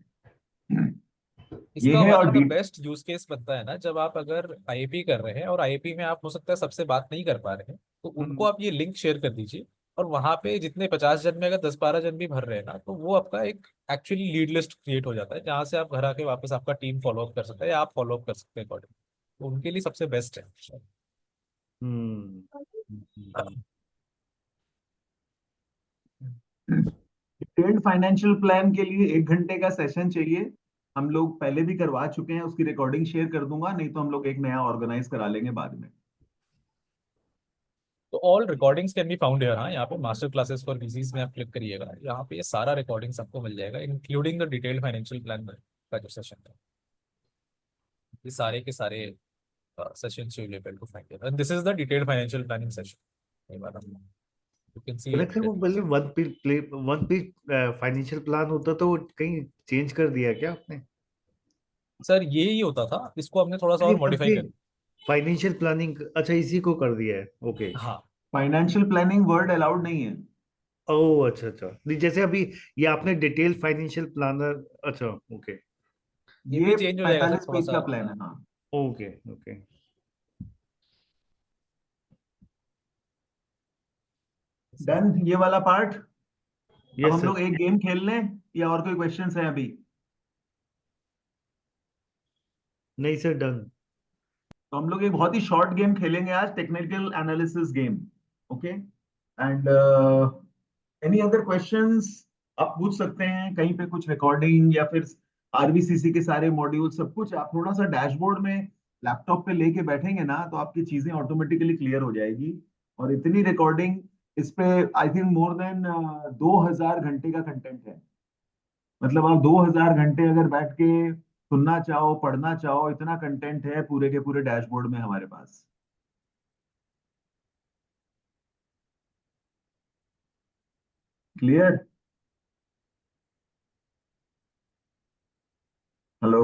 ये इसका है। वन और of the best use case बनता है ना, जब आप अगर आईपी कर रहे हैं और आईपी में आप हो सकता है सबसे बात नहीं कर पा रहे हैं, तो उनको आप ये लिंक शेयर कर दीजिए। और वहां पे जितने 50 जन में अगर 10-12 जन भी भर रहे हैं ना, तो वो आपका एक एक्चुअली लीड लिस्ट क्रिएट हो जाता है, जहां से आप घर आके वापस आपका टीम फॉलो अप कर सकता है या आप फॉलो अप कर सकते हैं अकॉर्डिंग। तो उनके लिए सबसे बेस्ट है। हम्म। हम्म। डिटेल्ड फाइनेंशियल प्लान के लिए 1 घंटे का सेशन चाहिए। हम लोग पहले भी करवा चुके हैं, उसकी रिकॉर्डिंग शेयर कर दूंगा, नहीं तो हम लोग एक नया ऑर्गेनाइज करा लेंगे बाद में। तो all recordings can be found here. हाँ, यहाँ पे मास्टर क्लासेस फॉर बिजीज में आप क्लिक करिएगा, यहाँ पे ये सारा रिकॉर्डिंग्स आपको मिल जाएगा, including the detailed financial plan का जो सेशन था। ये सारे के सारे sessions you'll be able to find it. And this is the detailed financial planning session. ये वाला you can see connect it. Sir, वो पहले वन पेज फाइनेंशियल प्लान होता तो वो कहीं चेंज कर दिया क्या आपने? सर ये ही होता था, इसको हमने थोड़ा सा नहीं, और वन मॉडिफाई पेज कर। फाइनेंशियल प्लानिंग, अच्छा इसी को कर दिया है, ओके। हाँ, फाइनेंशियल प्लानिंग वर्ड अलाउड नहीं है। ओह अच्छा अच्छा, नहीं जैसे अभी ये आपने डिटेल फाइनेंशियल प्लानर, अच्छा ओके। ये भी ये चेंज हो जाएगा सर 45 थोड़ा पेज सा। का प्लान है। हाँ, ओके ओके। डन ये वाला पार्ट। अब यस हम सर। लोग एक गेम खेल लें या और कोई क्वेश्चंस हैं अभी? नहीं सर, डन। तो हम लोग एक बहुत ही शॉर्ट गेम खेलेंगे आज, technical analysis game. Okay, and any other questions आप पूछ सकते हैं, कहीं पे कुछ रिकॉर्डिंग या फिर आरबीसीसी के सारे मॉड्यूल सब कुछ आप थोड़ा सा डैशबोर्ड में लैपटॉप पे लेके बैठेंगे ना, तो आपकी चीजें ऑटोमेटिकली क्लियर हो जाएगी। और इतनी रिकॉर्डिंग इस पे आई थिंक मोर देन 2000 घंटे का कंटेंट है। मतलब आप 2000 घंटे अगर बैठ के सुनना चाहो, पढ़ना चाहो, इतना कंटेंट है पूरे के पूरे डैशबोर्ड में हमारे पास। क्लियर? हेलो?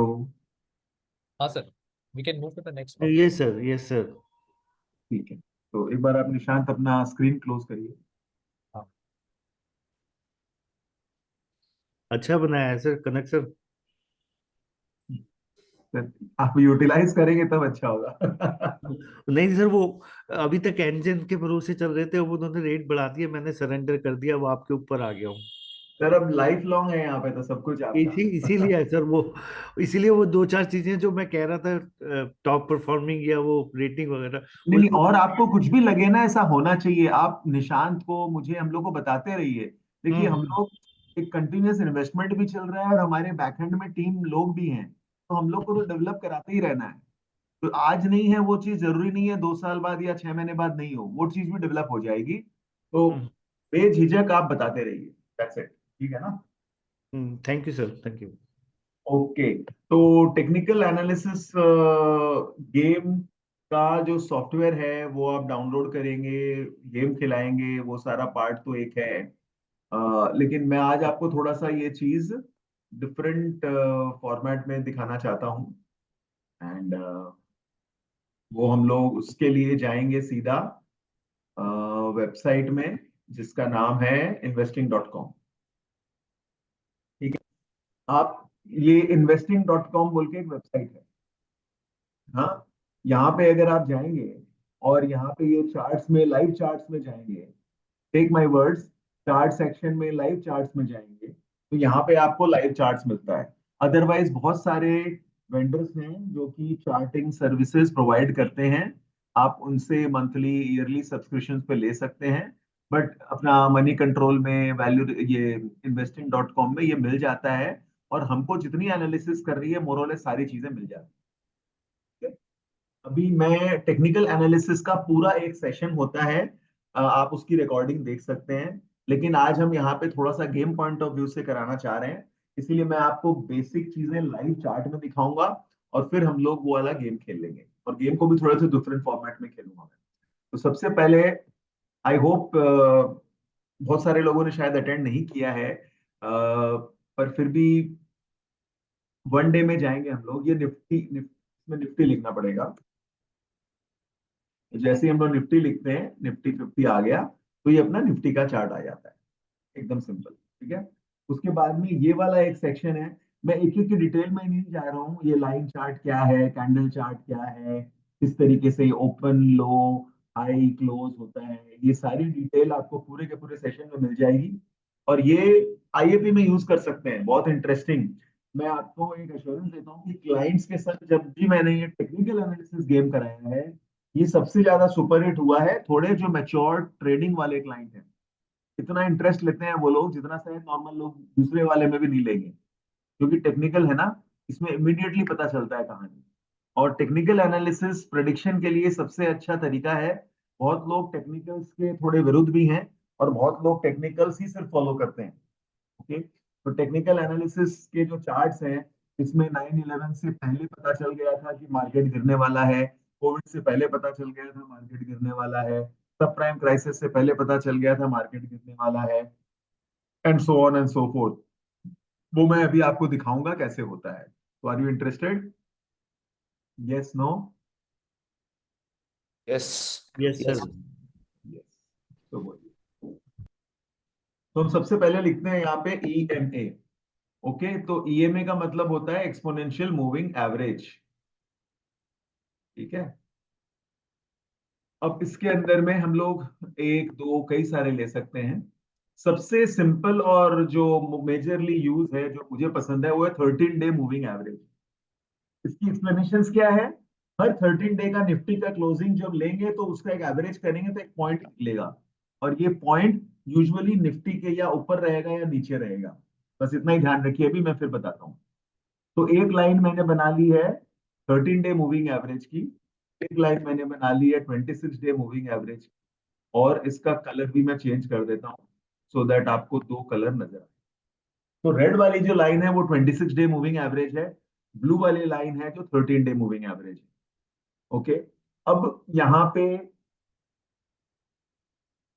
हाँ sir, we can move to the next topic. Yes sir, yes sir. ठीक है, तो एक बार आप निशांत अपना स्क्रीन क्लोज करिए। हाँ अच्छा बनाया है सर कनक सर। आप यूटिलाइज करेंगे तब अच्छा होगा। नहीं सर, वो अभी तक एंजन के भरोसे चल रहे थे, अब उन्होंने रेट बढ़ा दिया, मैंने सरेंडर कर दिया, अब आपके ऊपर आ गया हूँ। सर अब लाइफ लॉन्ग है यहाँ पे, तो सब कुछ इसीलिए आपका। है सर वो, इसीलिए वो दो चार चीजें जो मैं कह रहा था, टॉप परफॉर्मिंग या वो रेटिंग वगैरह, नहीं वो नहीं, और आपको कुछ भी लगे ना ऐसा होना चाहिए, आप निशांत को, मुझे, हम लोग को बताते रहिए। देखिए हम हम्म। लोग एक कंटिन्यूअस इन्वेस्टमेंट भी चल रहा है और हमारे बैकएंड में टीम लोग भी हैं, तो हम लोग को तो डेवलप कराते ही रहना है। तो आज नहीं है वो चीज, जरूरी नहीं है 2 साल बाद या 6 महीने बाद नहीं हो, वो चीज भी डेवलप हो जाएगी। तो हम्म। बेझिझक आप बताते रहिए, दैट्स इट, ठीक है ना? Thank you sir, thank you. Okay, तो टेक्निकल एनालिसिस गेम का जो सॉफ्टवेयर है वो आप डाउनलोड करेंगे, गेम खिलाएंगे, वो सारा पार्ट तो एक है। लेकिन मैं आज आपको थोड़ा सा ये चीज डिफरेंट फॉर्मेट में दिखाना चाहता हूँ। एंड वो हम लोग उसके लिए जाएंगे सीधा वेबसाइट में जिसका नाम है investing.com। ठीक है, आप ये investing.com बोल के एक वेबसाइट है। हाँ, यहाँ पे अगर आप जाएंगे और यहाँ पे ये चार्ट्स में, लाइव चार्ट्स में जाएंगे, take my words, chart section में लाइव चार्ट्स में जाएंगे तो यहाँ पे आपको लाइव चार्ट्स मिलता है। अदरवाइज बहुत सारे वेंडर्स हैं जो कि चार्टिंग सर्विसेज प्रोवाइड करते हैं, आप उनसे मंथली ईयरली सब्सक्रिप्शन पे ले सकते हैं। बट अपना मनी कंट्रोल में, वैल्यू, ये investing.com में ये मिल जाता है, और हमको जितनी एनालिसिस कर रही है मोरलेस सारी चीजें मिल जाती है। अभी मैं टेक्निकल एनालिसिस का पूरा एक सेशन होता है, आप उसकी रिकॉर्डिंग देख सकते हैं, लेकिन आज हम यहाँ पे थोड़ा सा गेम पॉइंट ऑफ व्यू से कराना चाह रहे हैं, इसीलिए मैं आपको बेसिक चीजें लाइव चार्ट में दिखाऊंगा और फिर हम लोग वो वाला गेम खेल लेंगे, और गेम को भी थोड़ा सा डिफरेंट फॉर्मेट में खेलूंगा मैं। तो सबसे पहले, आई होप बहुत सारे लोगों ने शायद अटेंड नहीं किया है, पर फिर भी वन डे में जाएंगे हम लोग। ये इसमें निफ्टी लिखना पड़ेगा। तो जैसे ही हम लोग निफ्टी लिखते हैं, निफ्टी 50 आ गया, तो ये अपना निफ्टी का चार्ट आ जाता है, एकदम सिंपल। ठीक है, उसके बाद में ये वाला एक सेक्शन है, मैं एक एक की डिटेल में नहीं जा रहा हूँ। ये लाइन चार्ट क्या है, कैंडल चार्ट क्या है, किस तरीके से ओपन, लो, हाई, क्लोज होता है, ये सारी डिटेल आपको पूरे के पूरे सेशन में मिल जाएगी। और ये आईएपी में यूज कर सकते हैं, बहुत इंटरेस्टिंग। मैं आपको एक एश्योरेंस देता हूँ कि क्लाइंट्स के साथ जब भी मैंने ये टेक्निकल एनालिसिस गेम कराया है, ये सबसे ज्यादा सुपर हिट हुआ है थोड़े जो मैच्योर ट्रेडिंग वाले क्लाइंट हैं। इतना इंटरेस्ट लेते हैं वो लोग जितना शायद नॉर्मल लोग दूसरे वाले में भी नहीं लेंगे, क्योंकि टेक्निकल है ना, इसमें इमीडिएटली पता चलता है कहानी। और टेक्निकल एनालिसिस प्रेडिक्शन के लिए सबसे अच्छा तरीका है। बहुत लोग टेक्निकल्स के थोड़े विरुद्ध भी हैं, और बहुत लोग टेक्निकल्स ही सिर्फ फॉलो करते हैं। ओके, तो टेक्निकल एनालिसिस के जो चार्ट्स हैं, इसमें 9/11 से पहले पता चल गया था कि मार्केट गिरने वाला है, कोविड से पहले पता चल गया था मार्केट गिरने वाला है, सब प्राइम क्राइसिस से पहले पता चल गया था मार्केट गिरने वाला है, and so on and so forth. वो मैं अभी आपको दिखाऊंगा कैसे होता है। तो are you interested? Yes, no? Yes. Yes sir. Yes, तो बोलिए। तो हम सबसे पहले लिखते हैं यहाँ पे EMA। ओके, तो EMA का मतलब होता है एक्सपोनेंशियल मूविंग एवरेज। ठीक है, अब इसके अंदर में हम लोग एक, दो, कई सारे ले सकते हैं। सबसे सिंपल और जो मेजरली यूज है, जो मुझे पसंद है, वो है 13 डे मूविंग एवरेज। इसकी एक्सप्लेनेशन क्या है? हर 13 डे का निफ्टी का क्लोजिंग जब लेंगे तो उसका एक एवरेज करेंगे तो एक पॉइंट निकलेगा, और ये पॉइंट यूजुअली निफ्टी के या ऊपर रहेगा या नीचे रहेगा। बस इतना ही ध्यान रखिए, अभी मैं फिर बताता हूँ। तो एक लाइन मैंने बना ली है 13 डे मूविंग एवरेज की, एक लाइन मैंने बना ली है 26 डे मूविंग एवरेज, और इसका कलर भी मैं चेंज कर देता हूँ सो दैट आपको दो कलर नजर आए। तो रेड वाली जो लाइन है वो 26 डे मूविंग एवरेज है, ब्लू वाली लाइन है जो 13 डे मूविंग एवरेज है। ओके, अब यहाँ पे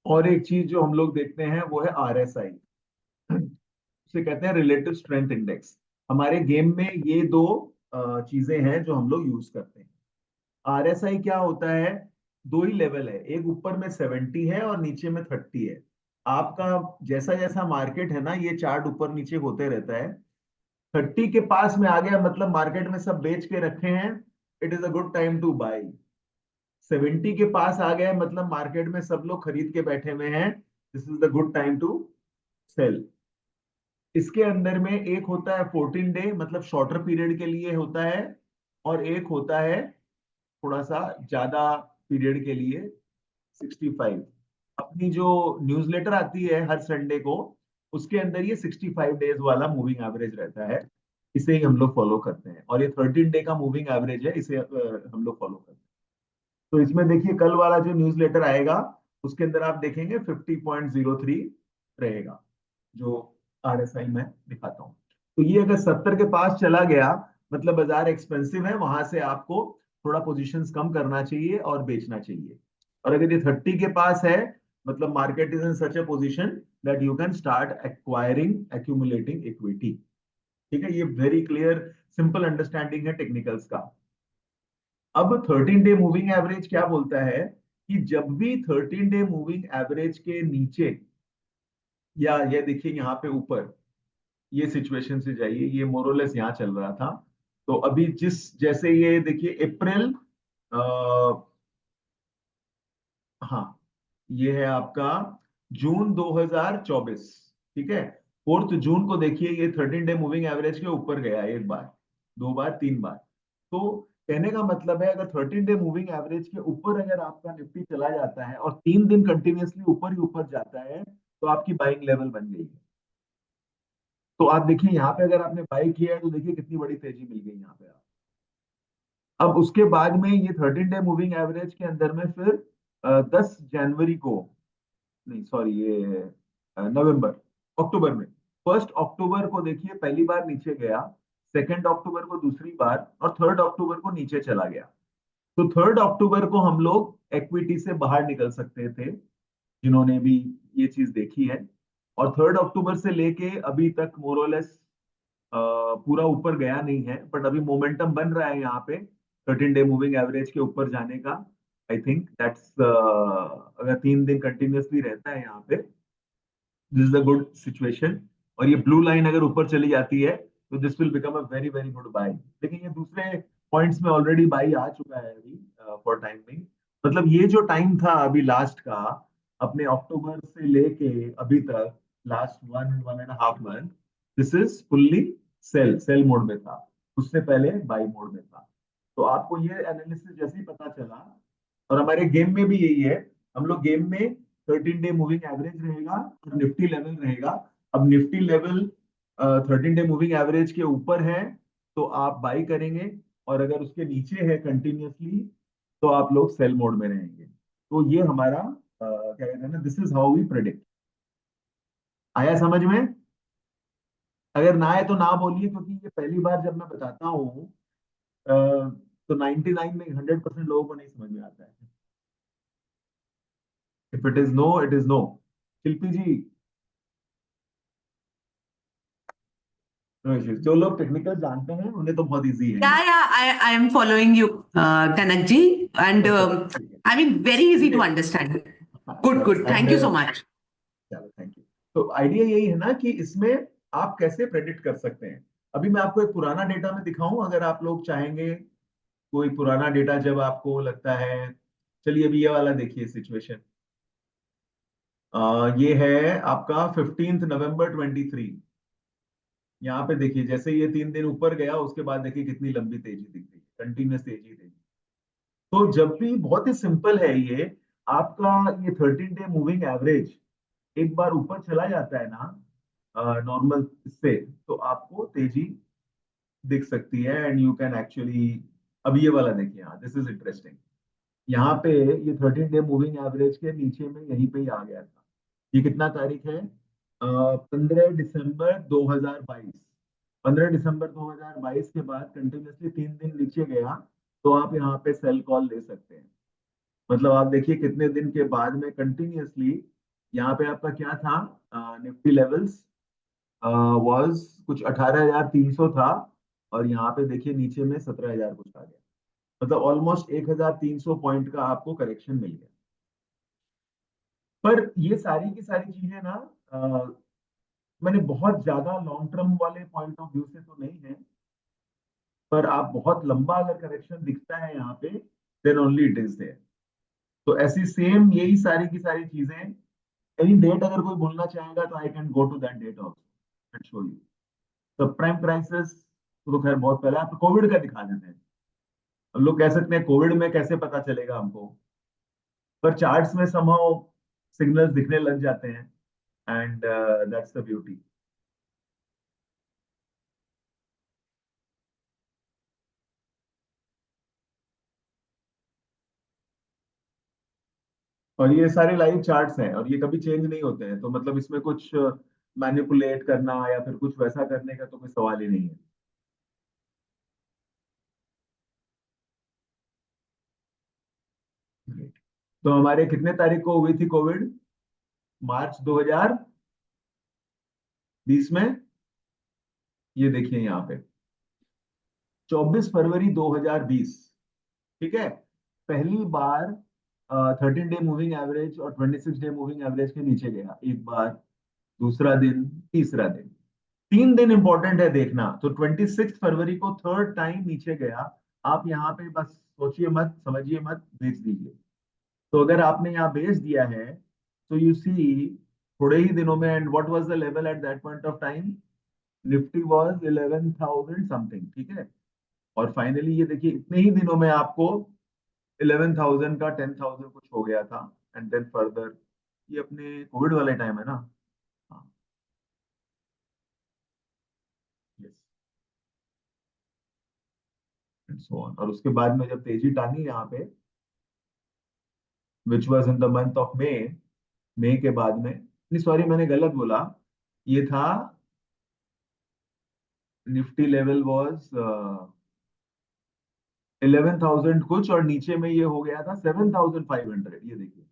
और एक चीज जो हम लोग देखते हैं वो है RSI, उसे कहते हैं रिलेटिव स्ट्रेंथ इंडेक्स। हमारे गेम में ये दो चीजें हैं जो हम लोग यूज करते हैं। RSI क्या होता है? दो ही लेवल है, एक ऊपर में 70 है और नीचे में 30 है। आपका जैसा जैसा मार्केट है ना, ये चार्ट ऊपर नीचे होते रहता है। 30 के पास में आ गया मतलब मार्केट में सब बेच के रखे हैं, it is a good time two by. 70 के पास आ गया मतलब मार्केट में सब लोग खरीद के बैठे हुए हैं, this is the good time to sell. इसके अंदर में एक होता है 14 डे, मतलब शॉर्टर पीरियड के लिए होता है, और एक होता है थोड़ा सा ज्यादा पीरियड के लिए 65। अपनी जो न्यूज़लेटर आती है हर संडे को, उसके अंदर ये 65 डेज वाला मूविंग एवरेज रहता है, इसे ही हम लोग फॉलो करते हैं। और ये 13 डे का मूविंग एवरेज है, इसे हम लोग फॉलो करते हैं। तो इसमें देखिए कल वाला जो न्यूज़लेटर आएगा उसके अंदर आप देखेंगे 50.03 रहेगा, जो RSI में दिखाता हूँ। तो ये अगर 70 के पास चला गया, मतलब बाजार एक्सपेंसिव है, वहां से आपको थोड़ा पोजीशंस कम करना चाहिए और बेचना चाहिए। और अगर ये 30 के पास है, मतलब market is in such A position that you can start acquiring accumulating equity. ठीक है, ये वेरी क्लियर सिंपल अंडरस्टैंडिंग है टेक्निकल्स का। अब 13 डे मूविंग एवरेज क्या बोलता है कि जब भी 13 डे मूविंग एवरेज के नीचे, या ये देखिए यहाँ पे ऊपर, ये सिचुएशन से जाइए, ये मोरलेस यहाँ चल रहा था। तो अभी जिस जैसे ये देखिए अप्रैल, हाँ, ये है आपका जून 2024। ठीक है, 4 जून को देखिए ये 13 डे मूविंग एवरेज के ऊपर गया, एक बार, दो बार, तीन बार। तो कहने का मतलब है अगर 13 डे मूविंग एवरेज के ऊपर अगर आपका निफ्टी चला जाता है और 3 दिन कंटिन्यूअसली ऊपर ही ऊपर जाता है, तो आपकी बाइंग लेवल बन गई है। तो आप देखिए यहाँ पे अगर आपने बाई किया है तो देखिए कितनी बड़ी तेजी मिल गई यहाँ पे आप। अब उसके बाद में ये 13 डे मूविंग एवरेज के अंदर में फिर 10 जनवरी को, नहीं सॉरी, ये नवंबर, अक्टूबर में, 1 अक्टूबर को देखिए पहली बार नीचे गया, 2 अक्टूबर को दूसरी बार, और 3 अक्टूबर को नीचे चला गया। तो 3 अक्टूबर को हम लोग एक्विटी से बाहर निकल सकते थे, जिन्होंने भी ये चीज देखी है। और 3 अक्टूबर से लेके अभी तक मोरलेस पूरा ऊपर गया नहीं है, बट अभी मोमेंटम बन रहा है यहाँ पे 13 डे मूविंग एवरेज के ऊपर जाने का। आई थिंक दैट्स, अगर 3 दिन कंटिन्यूअसली रहता है यहाँ पे, this is a good situation. और ये ब्लू लाइन अगर ऊपर चली जाती है तो this will become a very very good buy. लेकिन ये दूसरे पॉइंट्स में ऑलरेडी बाई आ चुका है अभी फॉर टाइमिंग। मतलब ये जो टाइम था अभी लास्ट का, अपने अक्टूबर से लेके अभी तक, last 1.5 month, this is fully sell mode में था, उससे पहले बाई मोड में था। तो आपको ये एनालिसिस जैसे ही पता चला, और हमारे गेम में भी यही है, हम लोग गेम में 13 डे मूविंग एवरेज रहेगा और निफ्टी लेवल रहेगा। अब Nifty level 13 day moving average के ऊपर है तो आप बाई करेंगे, और अगर उसके नीचे है कंटिन्यूअसली तो आप लोग सेल मोड में रहेंगे। तो ये हमारा क्या कहते हैं ना, this is how we predict. आया समझ में? अगर ना आए तो ना बोलिए, क्योंकि ये पहली बार जब मैं बताता हूँ तो 99 में 100% लोगों को नहीं समझ में आता है। If it is no, it is no. Shilpi ji, no issues। जो लोग टेक्निकल जानते हैं उन्हें तो बहुत इजी है ये। I am following you, Kanak ji, and ठीक है, I mean very easy ठीक to है। understand. हाँ, Good, चलो, good. Thank you so and much. चलो, थैंक यू। तो आइडिया यही है ना कि इसमें आप कैसे प्रेडिक्ट कर सकते हैं। अभी मैं आपको एक पुराना डेटा में दिखाऊं, अगर आप लोग चाहेंगे कोई पुराना डेटा, जब आपको लगता है। चलिए अभी ये वाला देखिए सिचुएशन। ये है आपका 15 नवंबर 23। यहाँ पे देखिए जैसे ये 3 दिन ऊपर गया, उसके बाद देखिए कितनी लंबी तेजी दिख रही है, कंटिन्यूस तेजी तेजी। तो जब भी, बहुत ही सिंपल है ये, आपका ये 13 डे मूविंग एवरेज एक बार ऊपर चला जाता है ना नॉर्मल से, तो आपको तेजी दिख सकती है, एंड यू कैन एक्चुअली। अब ये वाला देखिए, हाँ, दिस इज इंटरेस्टिंग। यहाँ पे ये 13 डे मूविंग एवरेज के नीचे में यहीं पे ही आ गया था। ये कितना तारीख है? 15 दिसंबर 2022। 15 दिसंबर 2022 के बाद कंटिन्यूसली 3 दिन नीचे गया, तो आप यहाँ पे सेल कॉल ले सकते हैं। मतलब आप देखिए कितने दिन के बाद में कंटिन्यूसली यहाँ पे आपका क्या था, निफ्टी लेवल्स वाज कुछ 18,300 था, और यहाँ पे देखिए नीचे में 17,000 कुछ आ गया। मतलब ऑलमोस्ट 1,300 पॉइंट का आपको करेक्शन मिल गया। पर ये सारी की सारी चीजें ना, मैंने बहुत ज्यादा लॉन्ग टर्म वाले पॉइंट ऑफ व्यू से तो नहीं है, पर आप बहुत लंबा अगर करेक्शन दिखता है यहाँ पे, then only it is there. तो ऐसी सेम यही सारी की सारी चीजें, एनी डेट अगर कोई बोलना चाहेगा तो I can go to that date also and show you. Subprime crisis तो खैर बहुत पहले, आप कोविड का दिखा देते हैं। हम लोग कह सकते हैं कोविड में कैसे पता चलेगा हमको, पर चार्ट्स में समहाउ सिग्नल्स दिखने लग जाते हैं, एंड दैट्स द ब्यूटी। और ये सारे लाइव चार्ट्स हैं और ये कभी चेंज नहीं होते हैं, तो मतलब इसमें कुछ मैनिपुलेट करना या फिर कुछ वैसा करने का तो कोई सवाल ही नहीं है। तो हमारे कितने तारीख को हुई थी कोविड? मार्च 2020 में। ये देखिए यहाँ पे 24 फरवरी 2020, ठीक है। पहली बार 13 डे मूविंग एवरेज और 26 डे मूविंग एवरेज के नीचे गया एक बार, दूसरा दिन, तीसरा दिन। 3 दिन इंपॉर्टेंट है देखना। तो 26 फरवरी को थर्ड टाइम नीचे गया। आप यहाँ पे बस सोचिए मत, समझिए मत, बेच दीजिए। तो अगर आपने यहाँ बेच दिया है तो यू सी थोड़े ही दिनों में, and what was the level at that point of time? Nifty was 11,000 something, ठीक है। और फाइनली ये देखिए इतने ही दिनों में आपको 11,000 का 10,000 कुछ हो गया था। एंड देन फर्दर, ये अपने कोविड वाले टाइम है ना। हाँ, यस, एंड सो ऑन। और उसके बाद में जब तेजी टानी यहाँ पे, which was in the month of मई के बाद में, नहीं सॉरी मैंने गलत बोला, ये था निफ्टी लेवल वाज 11,000 कुछ, और नीचे में ये हो गया था 7,500। ये देखिए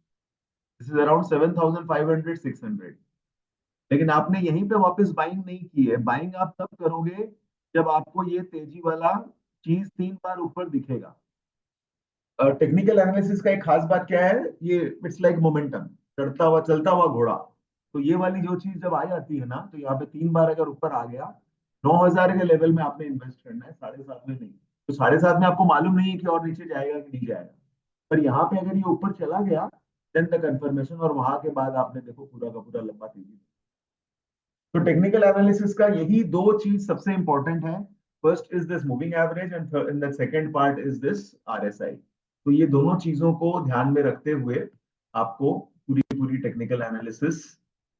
दिस इज अराउंड 7,500 600। लेकिन आपने यहीं पे वापस बाइंग नहीं की है। बाइंग आप तब करोगे जब आपको ये तेजी वाला चीज 3 बार ऊपर दिखेगा। टेक्निकल एनालिसिस का एक खास बात क्या है, ये इट्स लाइक मोमेंटम, चढ़ता हुआ चलता हुआ घोड़ा। तो ये वाली जो चीज जब आ जाती है ना, तो यहाँ पे 3 बार अगर ऊपर आ गया, 9,000 के लेवल में आपने इन्वेस्ट करना है, 7,500 में नहीं। तो 7,500 में आपको मालूम नहीं है कि और नीचे जाएगा कि नहीं जाएगा। पर यहाँ पे अगर ये ऊपर चला गया, देन द कंफर्मेशन, और वहां के बाद आपने देखो पूरा का पूरा लंबा तेजी। तो टेक्निकल एनालिसिस का यही दो चीज सबसे इंपॉर्टेंट है। First is this moving average and the second part is this RSI. तो ये दोनों चीजों को ध्यान में रखते हुए आपको पूरी पूरी टेक्निकल एनालिसिस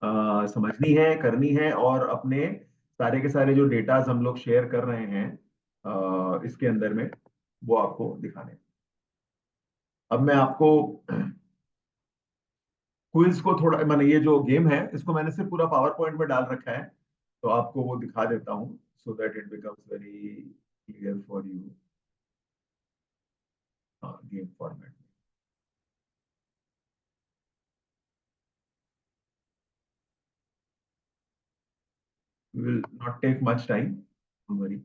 समझनी है, करनी है, और अपने सारे के सारे जो डेटाज हम लोग शेयर कर रहे हैं इसके अंदर में, वो आपको दिखाने। अब मैं आपको क्विज को थोड़ा, मैंने ये जो गेम है इसको मैंने सिर्फ पूरा पावर पॉइंट में डाल रखा है, तो आपको वो दिखा देता हूँ so that it becomes very clear for you. Game format will not take much time, don't worry.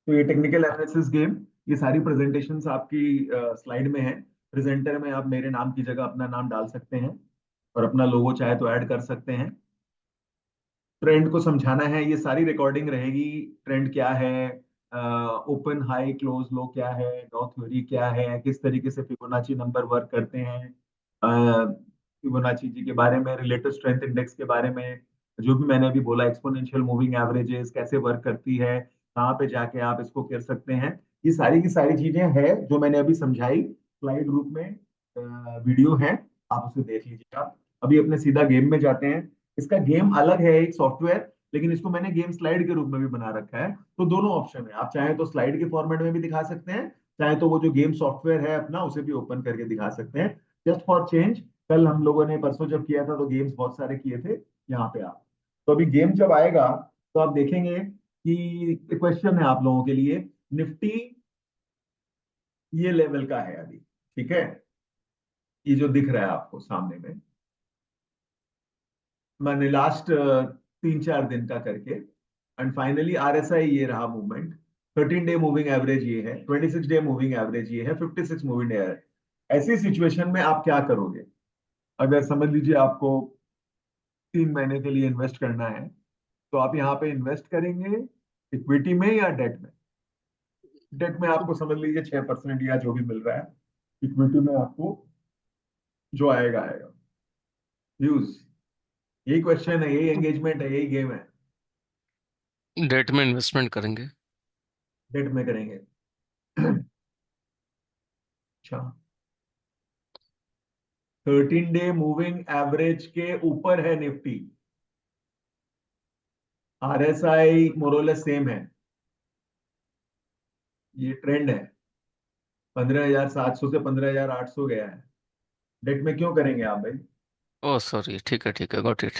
तो ये टेक्निकल एनालिसिस गेम, ये सारी प्रेजेंटेशंस आपकी स्लाइड में है। प्रेजेंटर में आप मेरे नाम की जगह अपना नाम डाल सकते हैं और अपना लोगो चाहे तो ऐड कर सकते हैं। ट्रेंड को समझाना है, ये सारी रिकॉर्डिंग रहेगी। ट्रेंड क्या है, ओपन हाई क्लोज लो क्या है, डॉ थ्योरी क्या है, किस तरीके से फिबोनाची नंबर वर्क करते हैं, फिबोनाची जी के बारे में, रिलेटिव स्ट्रेंथ इंडेक्स के बारे में, जो भी मैंने अभी बोला, एक्सपोनेंशियल मूविंग एवरेजेस कैसे वर्क करती है, कहाँ पे जाके आप इसको कर सकते हैं। ये सारी की सारी चीजें हैं जो मैंने अभी समझाई। स्लाइड रूप में वीडियो है, आप उसे देख लीजिएगा। अभी अपने सीधा गेम में जाते हैं। इसका गेम अलग है, एक सॉफ्टवेयर, लेकिन इसको मैंने गेम स्लाइड के रूप में भी बना रखा है। तो दोनों ऑप्शन है, आप चाहें तो स्लाइड के फॉर्मेट में भी दिखा सकते हैं, चाहे तो वो जो गेम सॉफ्टवेयर है अपना उसे भी ओपन करके दिखा सकते हैं। जस्ट फॉर चेंज, कल हम लोगों ने, परसों जब किया था तो गेम्स बहुत सारे किए थे, यहाँ पे आप, तो अभी गेम जब आएगा तो आप देखेंगे कि क्वेश्चन है आप लोगों के लिए। निफ्टी ये लेवल का है अभी, ठीक है, ये जो दिख रहा है आपको सामने में, मैंने लास्ट 3-4 दिन का करके, एंड फाइनली आरएसआई ये रहा मूवमेंट। 13 डे मूविंग एवरेज ये है, 26 डे मूविंग एवरेज ये है, 56 मूविंग डे है। ऐसी सिचुएशन में आप क्या करोगे? अगर समझ लीजिए आपको 3 महीने के लिए इन्वेस्ट करना है, तो आप यहाँ पे इन्वेस्ट करेंगे इक्विटी में या डेट में? डेट में आपको समझ लीजिए 6% या जो भी मिल रहा है, इक्विटी में आपको जो आएगा आएगा। यूज, यही क्वेश्चन है, यही एंगेजमेंट है, यही गेम है। डेट में इन्वेस्टमेंट करेंगे। डेट में करेंगे। अच्छा, 13 डे मूविंग एवरेज के ऊपर है निफ्टी, आरएसआई मोरलेस सेम है, ये ट्रेंड है। 15,700 से 15,800 गया है। डेट में क्यों करेंगे आप भाई? ओह सॉरी, ठीक है, गॉट इट।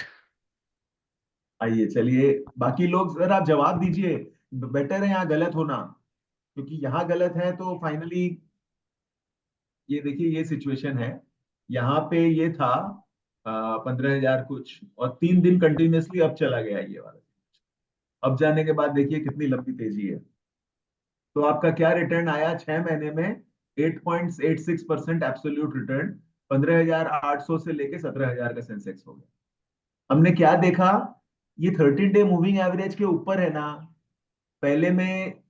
आइए चलिए, बाकी लोग सर आप जवाब दीजिए। बेटर है यहाँ गलत होना, क्योंकि यहाँ गलत है तो फाइनली ये देखिए ये सिचुएशन है। यहाँ पे ये था 15,000 कुछ, और 3 दिन कंटिन्यूअसली अब चला गया ये वाला। अब जाने के बाद देखिए कितनी लंबी तेजी है। तो आपका क्या रिटर्न आया 6 महीने में? 8.86% एब्सोल्यूट रिटर्न। 15,800 से लेके 17,000 का सेंसेक्स हो गया। हमने क्या देखा? ये 13 डे मूविंग एवरेज के ऊपर है ना, पहले में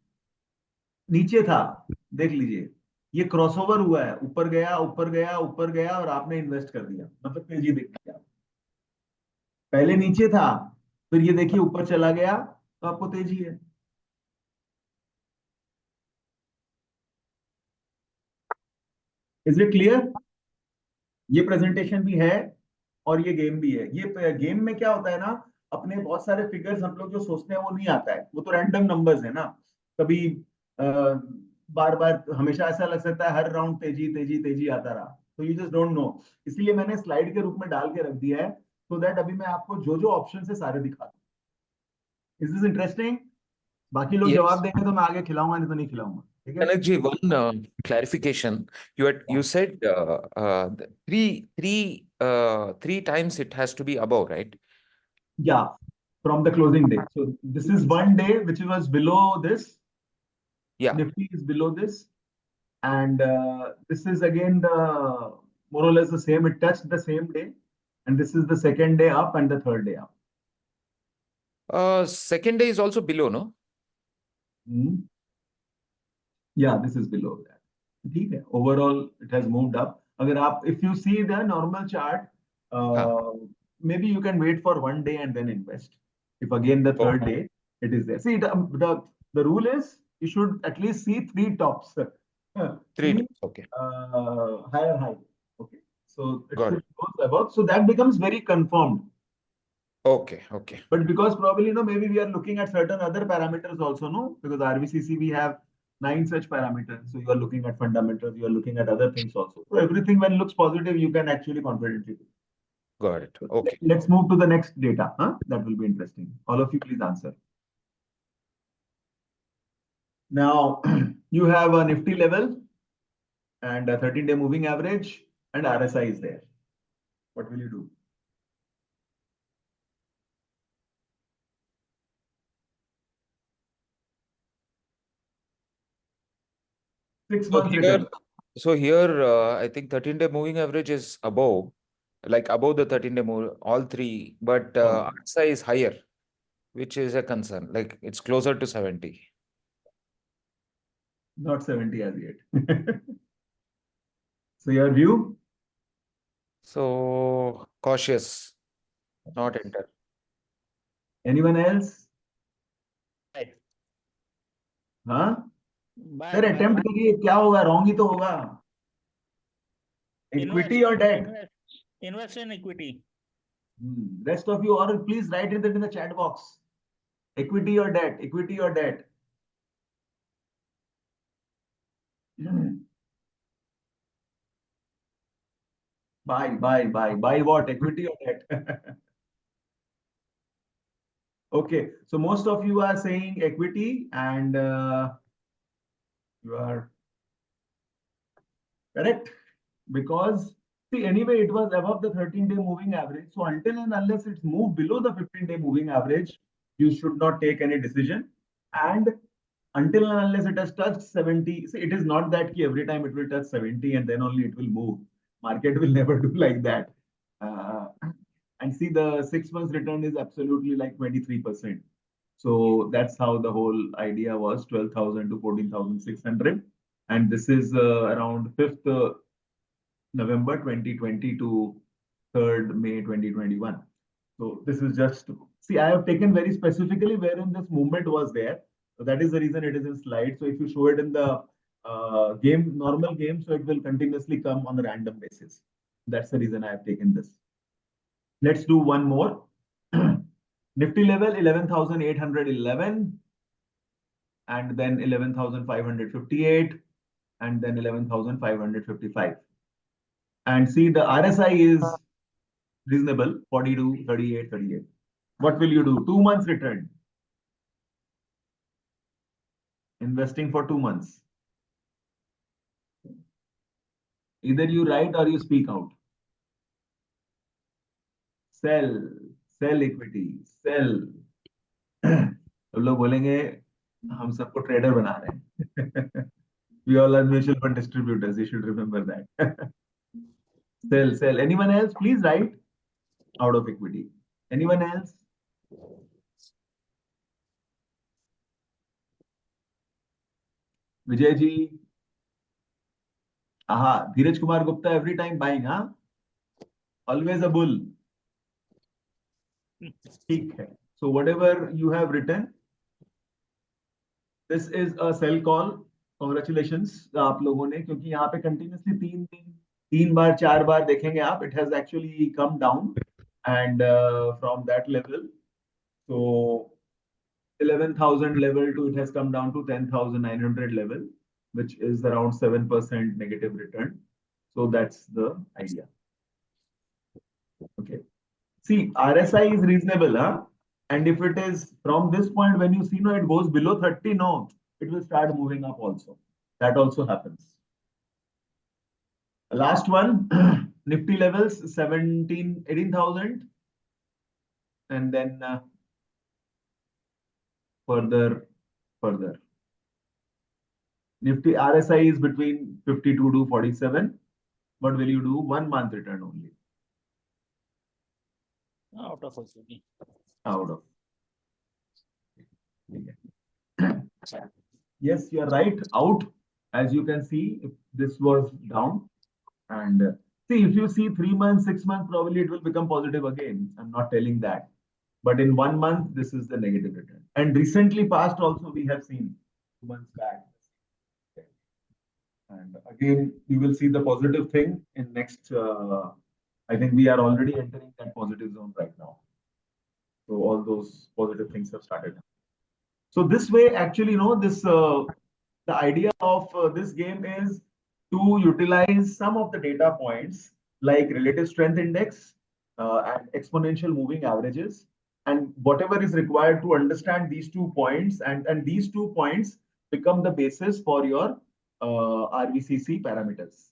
नीचे था, देख लीजिए। ये क्रॉसओवर हुआ है, ऊपर गया ऊपर गया ऊपर गया, और आपने इन्वेस्ट कर दिया, मतलब तेजी दिख गया। पहले नीचे था, फिर ये देखिए ऊपर चला गया, तो आपको तेजी है। Is it clear? ये प्रेजेंटेशन भी है और ये गेम भी है। ये गेम में क्या होता है ना, अपने बहुत सारे फिगर्स हम लोग जो सोचते हैं वो नहीं आता है, वो तो रैंडम नंबर्स है ना। कभी बार बार हमेशा ऐसा लग सकता है हर राउंड तेजी तेजी तेजी आता रहा, तो यू जस्ट डोंट नो। इसलिए मैंने स्लाइड के रूप में डाल के रख दिया है, सो दैट अभी मैं आपको जो जो ऑप्शन है सारे दिखा दूं। Is this interesting? बाकी लोग Yes. जवाब देंगे तो मैं आगे खिलाऊंगा, नहीं तो नहीं खिलाऊंगा, ठीक है? Kanakji, one clarification. You said the three times it has to be above, right? Yeah, from the closing day. So this is one day which was below this. Yeah. Nifty is below this, and this is again the more or less the same. It touched the same day, and this is the second day up and the third day up. Second day is also below, no? Hmm. Yeah, this is below that. ठीक है, overall it has moved up. अगर आप if you see the normal chart, uh, maybe you can wait for one day and then invest. If again the third day it is there. See, the rule is you should at least see three tops. Three. Three Okay. higher high. Okay. So it Got should go above. So that becomes very confirmed. Okay. But because probably, maybe we are looking at certain other parameters also, no? Because RVCC, we have 9 such parameters. So you are looking at fundamentals, you are looking at other things also. So everything when looks positive, you can actually confidently do. Got it. Okay. Let's move to the next data. That will be interesting. All of you, please answer. Now, you have a Nifty level and a 13-day moving average, and RSI is there. What will you do? So here, I think 13-day moving average is above, like above the 13-day move, all three, but RSI is higher, which is a concern. Like it's closer to 70. Not 70 as yet. So your view? So cautious, not enter. Anyone else? हाँ sir, attempt करिए, क्या होगा? Wrong ही तो होगा। Equity और debt? Invest in equity. Rest of you, or please write it in the chat box. Equity or debt? Equity or debt? Buy what? Equity or debt? Okay, so most of you are saying equity, and you are correct, because see, anyway, it was above the 13-day moving average. So until and unless it's moved below the 15-day moving average, you should not take any decision. And until and unless it has touched 70, see, it is not that key every time it will touch 70 and then only it will move. Market will never do like that. And see, the 6 months return is absolutely like 23%. So that's how the whole idea was, 12,000 to 14,600. And this is around 5th November 2020 to 3rd May 2021. So this is just, see, I have taken very specifically wherein this movement was there. So that is the reason it is in slide. So if you show it in the normal game, so it will continuously come on a random basis. That's the reason I have taken this. Let's do one more. Nifty level 11,811, and then 11,558, and then 11,555. And see, the RSI is reasonable, 42, 38, 38. What will you do? 2 months return. Investing for 2 months. Either you write or you speak out. Sell equity, sell. तो लोग बोलेंगे हम सबको trader बना रहे हैं. We all are mutual fund distributors. You should remember that. Sell. Anyone else? Please write out of equity. Anyone else? Vijay ji. Aha. Dheeraj Kumar Gupta, every time buying, huh? Always a bull. ठीक है. So whatever you have written, this is a sell call. Congratulations आप लोगों ने, क्योंकि यहाँ पे continuously 3 बार 4 बार देखेंगे आप, it has actually come down and from that level, so 11,000 level to it has come down to 10,900 level, which is around 7% negative return. So that's the idea. Okay. See, RSI is reasonable, huh? And if it is from this point, when you see, no, it goes below 30, no, it will start moving up also. That also happens. Last one, Nifty levels 18,000. And then further. Nifty RSI is between 52 to 47. What will you do? 1 month return only. Out of equity. Out of. Yes, you are right. Out. As you can see, if this was down. And see, if you see 3 months, 6 months, probably it will become positive again. I'm not telling that. But in 1 month, this is the negative return. And recently past also, we have seen 2 months back. And again, you will see the positive thing in next, I think we are already entering that positive zone right now. So all those positive things have started. So this way, actually, the idea of this game is to utilize some of the data points like relative strength index and exponential moving averages, and whatever is required to understand these 2 points, and these 2 points become the basis for your RVCC parameters.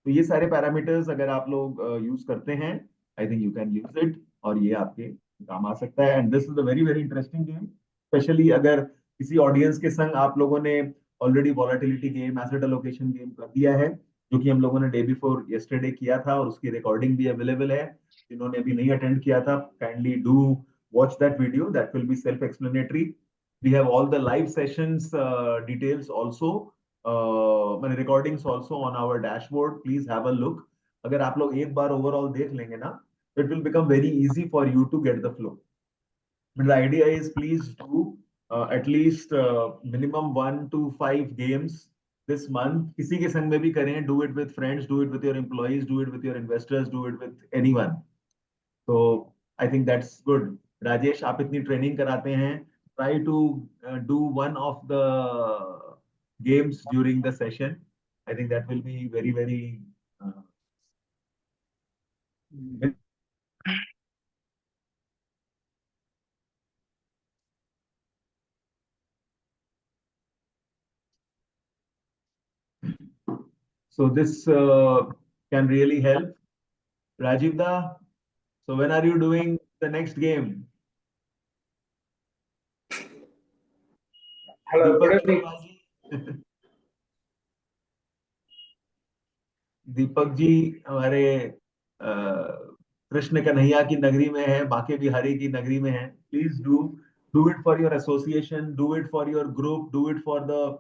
तो ये सारे parameters अगर आप लोग use करते हैं, I think you can use it, और ये आपके काम आ सकता है. And this is a very very interesting game, specially अगर किसी ऑडियंस के संग आप लोगों ने already volatility game, asset allocation game कर दिया है, जो कि हम लोगों ने डे बिफोर यस्टरडे किया था, और उसकी रिकॉर्डिंग भी अवेलेबल है. जिन्होंने अभी नहीं अटेंड किया था, kindly do watch that video, that will be self explanatory. We have all the live sessions details also, recordings also on our dashboard. Please have a look. अगर आप लोग एक बार overall देख लेंगे ना, it will become very easy for you to get the flow. But the idea is, please do at least minimum 1 to 5 games this month. किसी के संग में भी करें, do it with friends, do it with your employees, do it with your investors, do it with anyone. So I think that's good. Rajesh, आप इतनी training कराते हैं, try to do one of the games during the session. I think that will be very, very so this can really help. Rajiv da, so when are you doing the next game? Hello, good evening. Deepak ji हमारे कृष्ण कन्हैया की नगरी में है, बाके बिहारी की नगरी में है. Please do it for your association, do it for your group, do it for the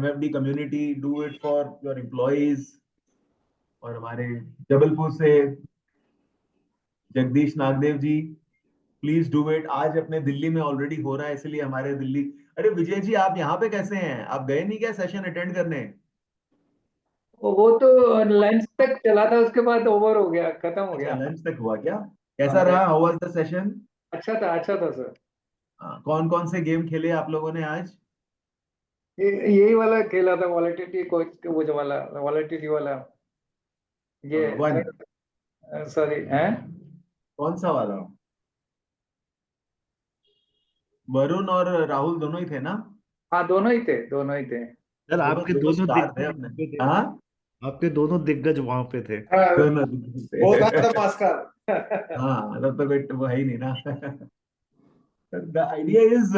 MFD community, do it for your employees. और हमारे जबलपुर से जगदीश नागदेव जी, प्लीज डू इट. आज अपने दिल्ली में ऑलरेडी हो रहा है, इसलिए हमारे दिल्ली. अरे विजय जी, आप यहाँ पे कैसे हैं? आप गए नहीं क्या सेशन अटेंड करने? वो तो लंच तक चला था, उसके बाद ओवर हो गया, खत्म हो गया. लंच तक हुआ क्या? कैसा रहा? How was the session? अच्छा था सर. कौन कौन से गेम खेले आप लोगों ने आज? यही वाला खेला था वॉलेटिलिटी कोच वो जो वाला वॉलेटिलिटी वाला ये वन सॉरी है कौन सा वाला? वरुण और राहुल दोनों ही थे ना? हाँ दोनों ही थे दोनों ही थे। सर आपके दोनों दोनों स्टार थे दिग्गज अपने। वहाँ पे थे। हाँ आपके दोनों दिग्गज वहां पे थे। दोनों वो थे। था मास्टर हाँ मतलब तो कोई वो है ही नहीं ना। The idea is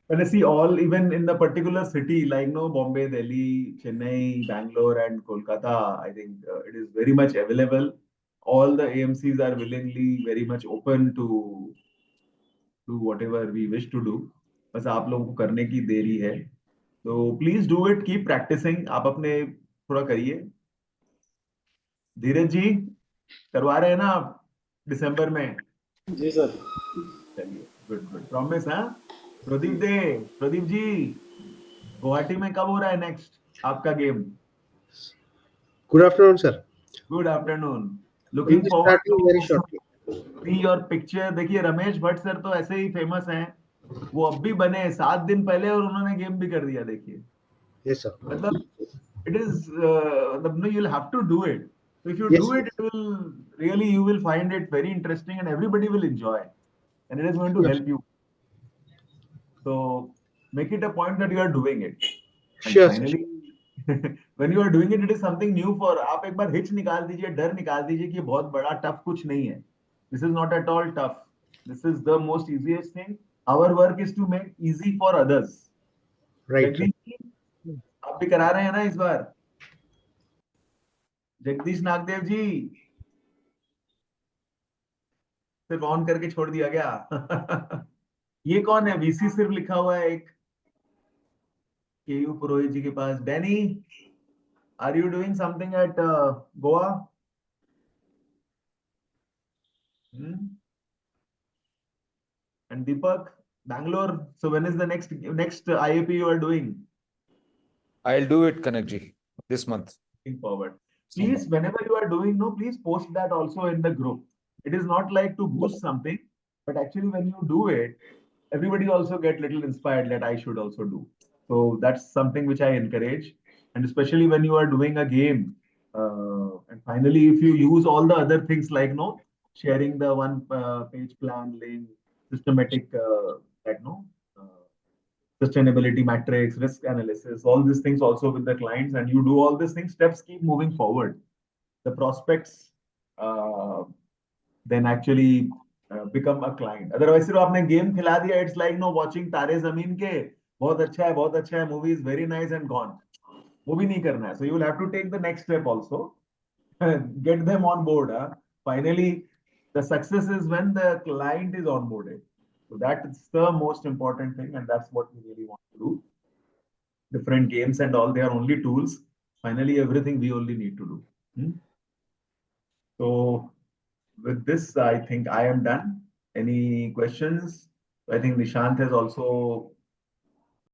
when I see all, even in the particular city like no Bombay, Delhi, Chennai, Bangalore, and Kolkata, I think it is very much available. All the AMCs are willingly very much open to do whatever we wish to do. बस आप लोगों को करने की देरी है. So please do it. Keep practicing. आप अपने थोड़ा करिए. धीरज जी करवा रहे हैं ना आप दिसंबर में? जी सर। चलिए गुड गुड प्रॉमिस. हाँ प्रदीप जी गुवाहाटी में कब हो रहा है नेक्स्ट आपका game? Good afternoon, sir. Good afternoon. We'll looking be forward starting very shortly. See your picture. देखिए रमेश भट्ट सर तो ऐसे ही फेमस हैं. वो अब भी बने 7 दिन पहले और उन्होंने गेम भी कर दिया. देखिए Yes, sir. मतलब it is no, you'll have to do it. So if you Yes, do sir. it, it will really, you will find it very interesting and everybody will enjoy, and it is going to Sure. help you. So make it a point that you are doing it. And Sure, sir. finally, when you are doing it, it is something new for. आप एक बार hitch निकाल दीजिए, डर निकाल दीजिए कि ये बहुत बड़ा टफ कुछ नहीं है. This is not at all tough. This is the most easiest thing. Our work is to make easy for others. Right, sir. Jagdish ji, आप भी करा रहे हैं ना इस बार? जगदीश नागदेव जी सिर्फ ऑन करके छोड़ दिया गया. ये कौन है? वीसी सिर्फ लिखा हुआ है एक. केयू पुरोहित जी के पास. Danny, are you doing something at Goa? And Deepak, Bangalore. So when is the next IAP you are doing? I'll do it, Kanakji, this month. Looking forward. Please, whenever you are doing, no, please post that also in the group. It is not like to boost something, but actually when you do it, everybody also get little inspired that I should also do. So that's something which I encourage. And especially when you are doing a game. And finally, if you use all the other things like no sharing the one page plan link, systematic that no sustainability matrix, risk analysis, all these things also with the clients, and you do all these things, steps keep moving forward. The prospects then actually become a client. Otherwise, सिर्फ आपने game खिला दिया, it's like no watching तारे जमीन के, बहुत अच्छा है, movie is very nice and gone. वो भी नहीं करना है. So you will have to take the next step also. Get them on board. Finally, the success is when the client is onboarded. So that is the most important thing, and that's what we really want to do. Different games and all, they are only tools. Finally, everything we only need to do. So with this, I think I am done. Any questions? I think Nishant has also